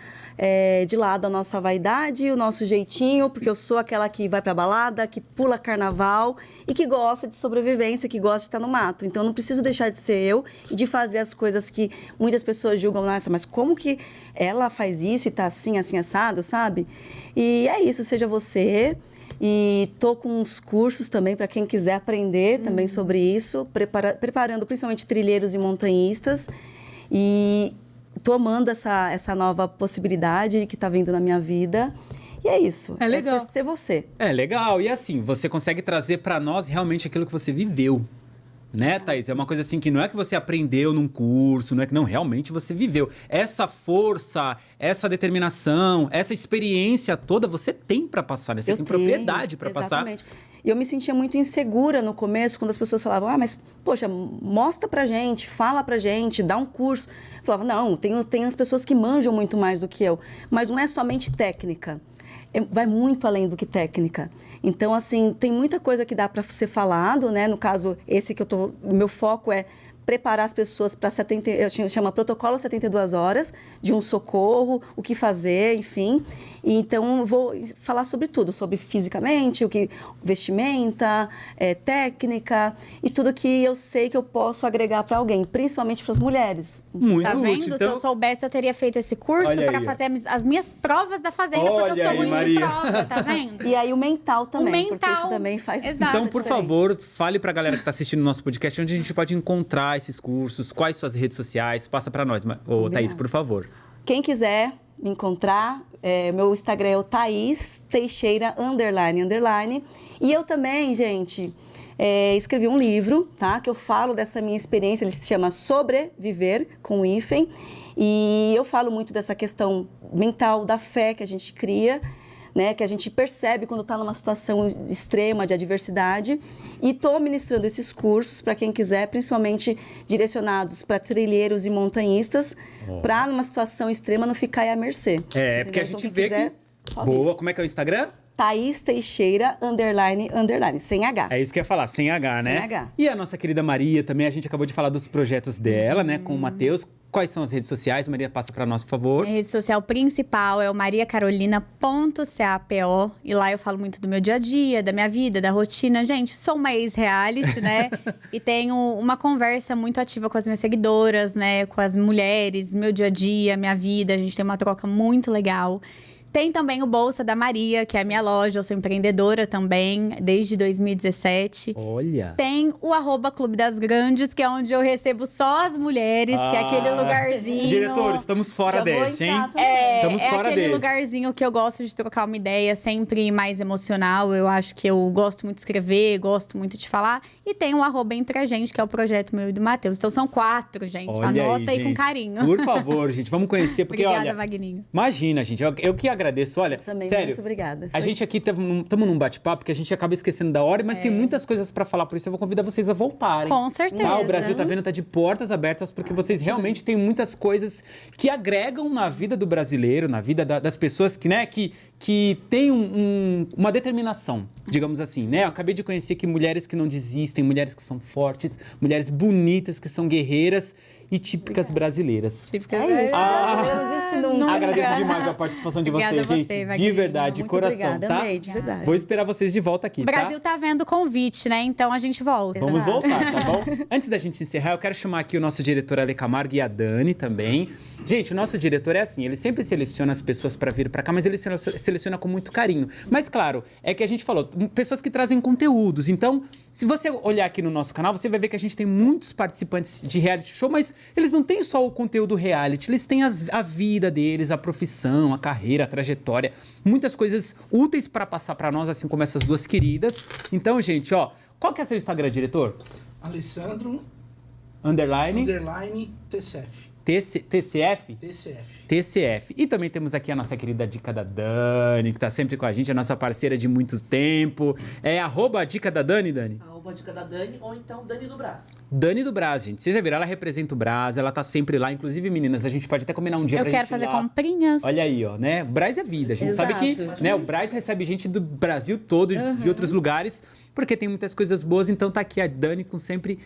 de lado a nossa vaidade, o nosso jeitinho, porque eu sou aquela que vai pra balada, que pula carnaval e que gosta de sobrevivência, que gosta de estar no mato. Então, eu não preciso deixar de ser eu e de fazer as coisas que muitas pessoas julgam, nossa, mas como que ela faz isso e tá assim, assim, assado, sabe? E é isso, seja você... E tô com uns cursos também para quem quiser aprender também sobre isso, preparando principalmente trilheiros e montanhistas. E tô amando essa nova possibilidade que tá vindo na minha vida. E é isso. É legal. Ser você. É legal. E assim, você consegue trazer pra nós realmente aquilo que você viveu. Né, Thaís? É uma coisa assim que não é que você aprendeu num curso, não é que não, realmente você viveu. Essa força, essa determinação, essa experiência toda você tem pra passar, né? Você tem propriedade pra passar. Exatamente. E eu me sentia muito insegura no começo, quando as pessoas falavam, mas, poxa, mostra pra gente, fala pra gente, dá um curso. Eu falava, não, tem as pessoas que manjam muito mais do que eu. Mas não é somente técnica. Vai muito além do que técnica. Então, assim, tem muita coisa que dá para ser falado, né? No caso, meu foco é preparar as pessoas para chama protocolo 72 horas de um socorro, o que fazer, enfim. E então, eu vou falar sobre tudo, sobre fisicamente, vestimenta, técnica e tudo que eu sei que eu posso agregar para alguém, principalmente para as mulheres. Muito Tá vendo? útil. Se eu soubesse, eu teria feito esse curso Olha para aí. fazer as minhas provas da fazenda, porque Olha eu sou aí, ruim Maria. de prova, tá vendo? E aí o mental também, O porque mental, isso também faz exato. Então, muita por diferença. favor, fale pra galera que tá assistindo o nosso podcast onde a gente pode encontrar esses cursos, quais suas redes sociais, passa pra nós. Ô, Thaís, por favor. Quem quiser me encontrar, meu Instagram é o Thaís Teixeira __. E eu também, gente, escrevi um livro, tá? Que eu falo dessa minha experiência, ele se chama Sobreviver, com hífen. E eu falo muito dessa questão mental, da fé que a gente cria, né, que a gente percebe quando está numa situação extrema de adversidade. E estou ministrando esses cursos para quem quiser, principalmente direcionados para trilheiros e montanhistas, para numa situação extrema não ficar aí à mercê. Porque a gente vê que... Boa, como é que é o Instagram? Thaís Teixeira, _, sem H. É isso que eu ia falar, sem H, né? Sem H. E a nossa querida Maria também, a gente acabou de falar dos projetos dela, né, com o Matheus. Quais são as redes sociais? Maria, passa para nós, por favor. Minha rede social principal é o mariacarolina.capo. E lá eu falo muito do meu dia a dia, da minha vida, da rotina. Gente, sou uma ex-reality, né? E tenho uma conversa muito ativa com as minhas seguidoras, né? Com as mulheres, meu dia a dia, minha vida. A gente tem uma troca muito legal. Tem também o Bolsa da Maria, que é a minha loja. Eu sou empreendedora também, desde 2017. Olha! Tem o @Clube das Grandes, que é onde eu recebo só as mulheres, que é aquele lugarzinho... Diretor, estamos fora desse, hein? Estamos fora aquele desse. lugarzinho que eu gosto de trocar uma ideia, sempre mais emocional. Eu acho que eu gosto muito de escrever, gosto muito de falar. E tem o @Entre a Gente, que é o projeto meu e do Matheus. Então são 4, gente. Olha Anota aí com gente. carinho. Por favor, gente, vamos conhecer, porque Obrigada, olha... Vagninho. Imagina, gente, eu que agradeço. Olha, Também, sério, muito obrigada. a gente aqui estamos num bate-papo que a gente acaba esquecendo da hora, mas tem muitas coisas pra falar, por isso eu vou convidar vocês a voltarem. Com certeza. Tá? O Brasil Tá Vendo tá de portas abertas, porque vocês realmente têm muitas coisas que agregam na vida do brasileiro, na vida das pessoas que, né, que têm uma determinação, digamos assim, né? Eu acabei de conhecer que mulheres que não desistem, mulheres que são fortes, mulheres bonitas, que são guerreiras e típicas brasileiras. Típicas É isso, brasileiro não desiste nunca. Agradeço demais a participação de Obrigada vocês, a gente. você, De Wagner. verdade, de Muito coração, obrigada, tá? amei, de verdade. Vou esperar vocês de volta aqui, O Brasil tá vendo o convite, né? Então a gente volta. Vamos voltar, tá bom? Antes da gente encerrar, eu quero chamar aqui o nosso diretor Ale Camargo e a Dani também. Gente, o nosso diretor é assim, ele sempre seleciona as pessoas pra vir pra cá, mas ele seleciona com muito carinho. Mas claro, é que a gente falou, pessoas que trazem conteúdos. Então, se você olhar aqui no nosso canal, você vai ver que a gente tem muitos participantes de reality show, mas eles não têm só o conteúdo reality, eles têm a vida deles, a profissão, a carreira, a trajetória, muitas coisas úteis pra passar pra nós, assim como essas duas queridas. Então, gente, ó, qual que é seu Instagram, diretor? Alessandro Underline TCF. TCF? TCF. TCF. E também temos aqui a nossa querida Dica da Dani, que tá sempre com a gente, a nossa parceira de muito tempo. É @Dica da Dani, Dani? Dica da Dani ou então Dani do Brás. Dani do Brás, gente. Vocês já viram, ela representa o Brás, ela tá sempre lá. Inclusive, meninas, a gente pode até combinar um dia Eu pra quero gente fazer ir lá. comprinhas. Olha aí, ó, né? O Brás é vida. A gente Exato. sabe que, né, o Brás recebe gente do Brasil todo, de outros lugares, porque tem muitas coisas boas. Então tá aqui a Dani com sempre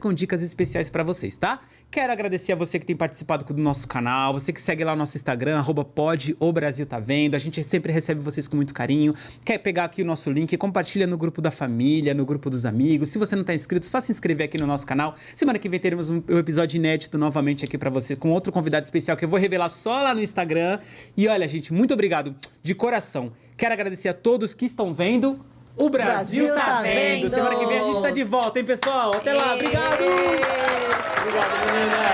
com dicas especiais pra vocês, tá? Quero agradecer a você que tem participado do nosso canal, você que segue lá o nosso Instagram, @PodOBrasilTaVendo. A gente sempre recebe vocês com muito carinho. Quer pegar aqui o nosso link, compartilha no grupo da família, no grupo dos amigos. Se você não tá inscrito, só se inscrever aqui no nosso canal. Semana que vem teremos um episódio inédito novamente aqui pra você, com outro convidado especial que eu vou revelar só lá no Instagram. E olha, gente, muito obrigado de coração. Quero agradecer a todos que estão vendo. O Brasil tá vendo! Semana que vem a gente tá de volta, hein, pessoal? Até lá, obrigado! Obrigado, menina!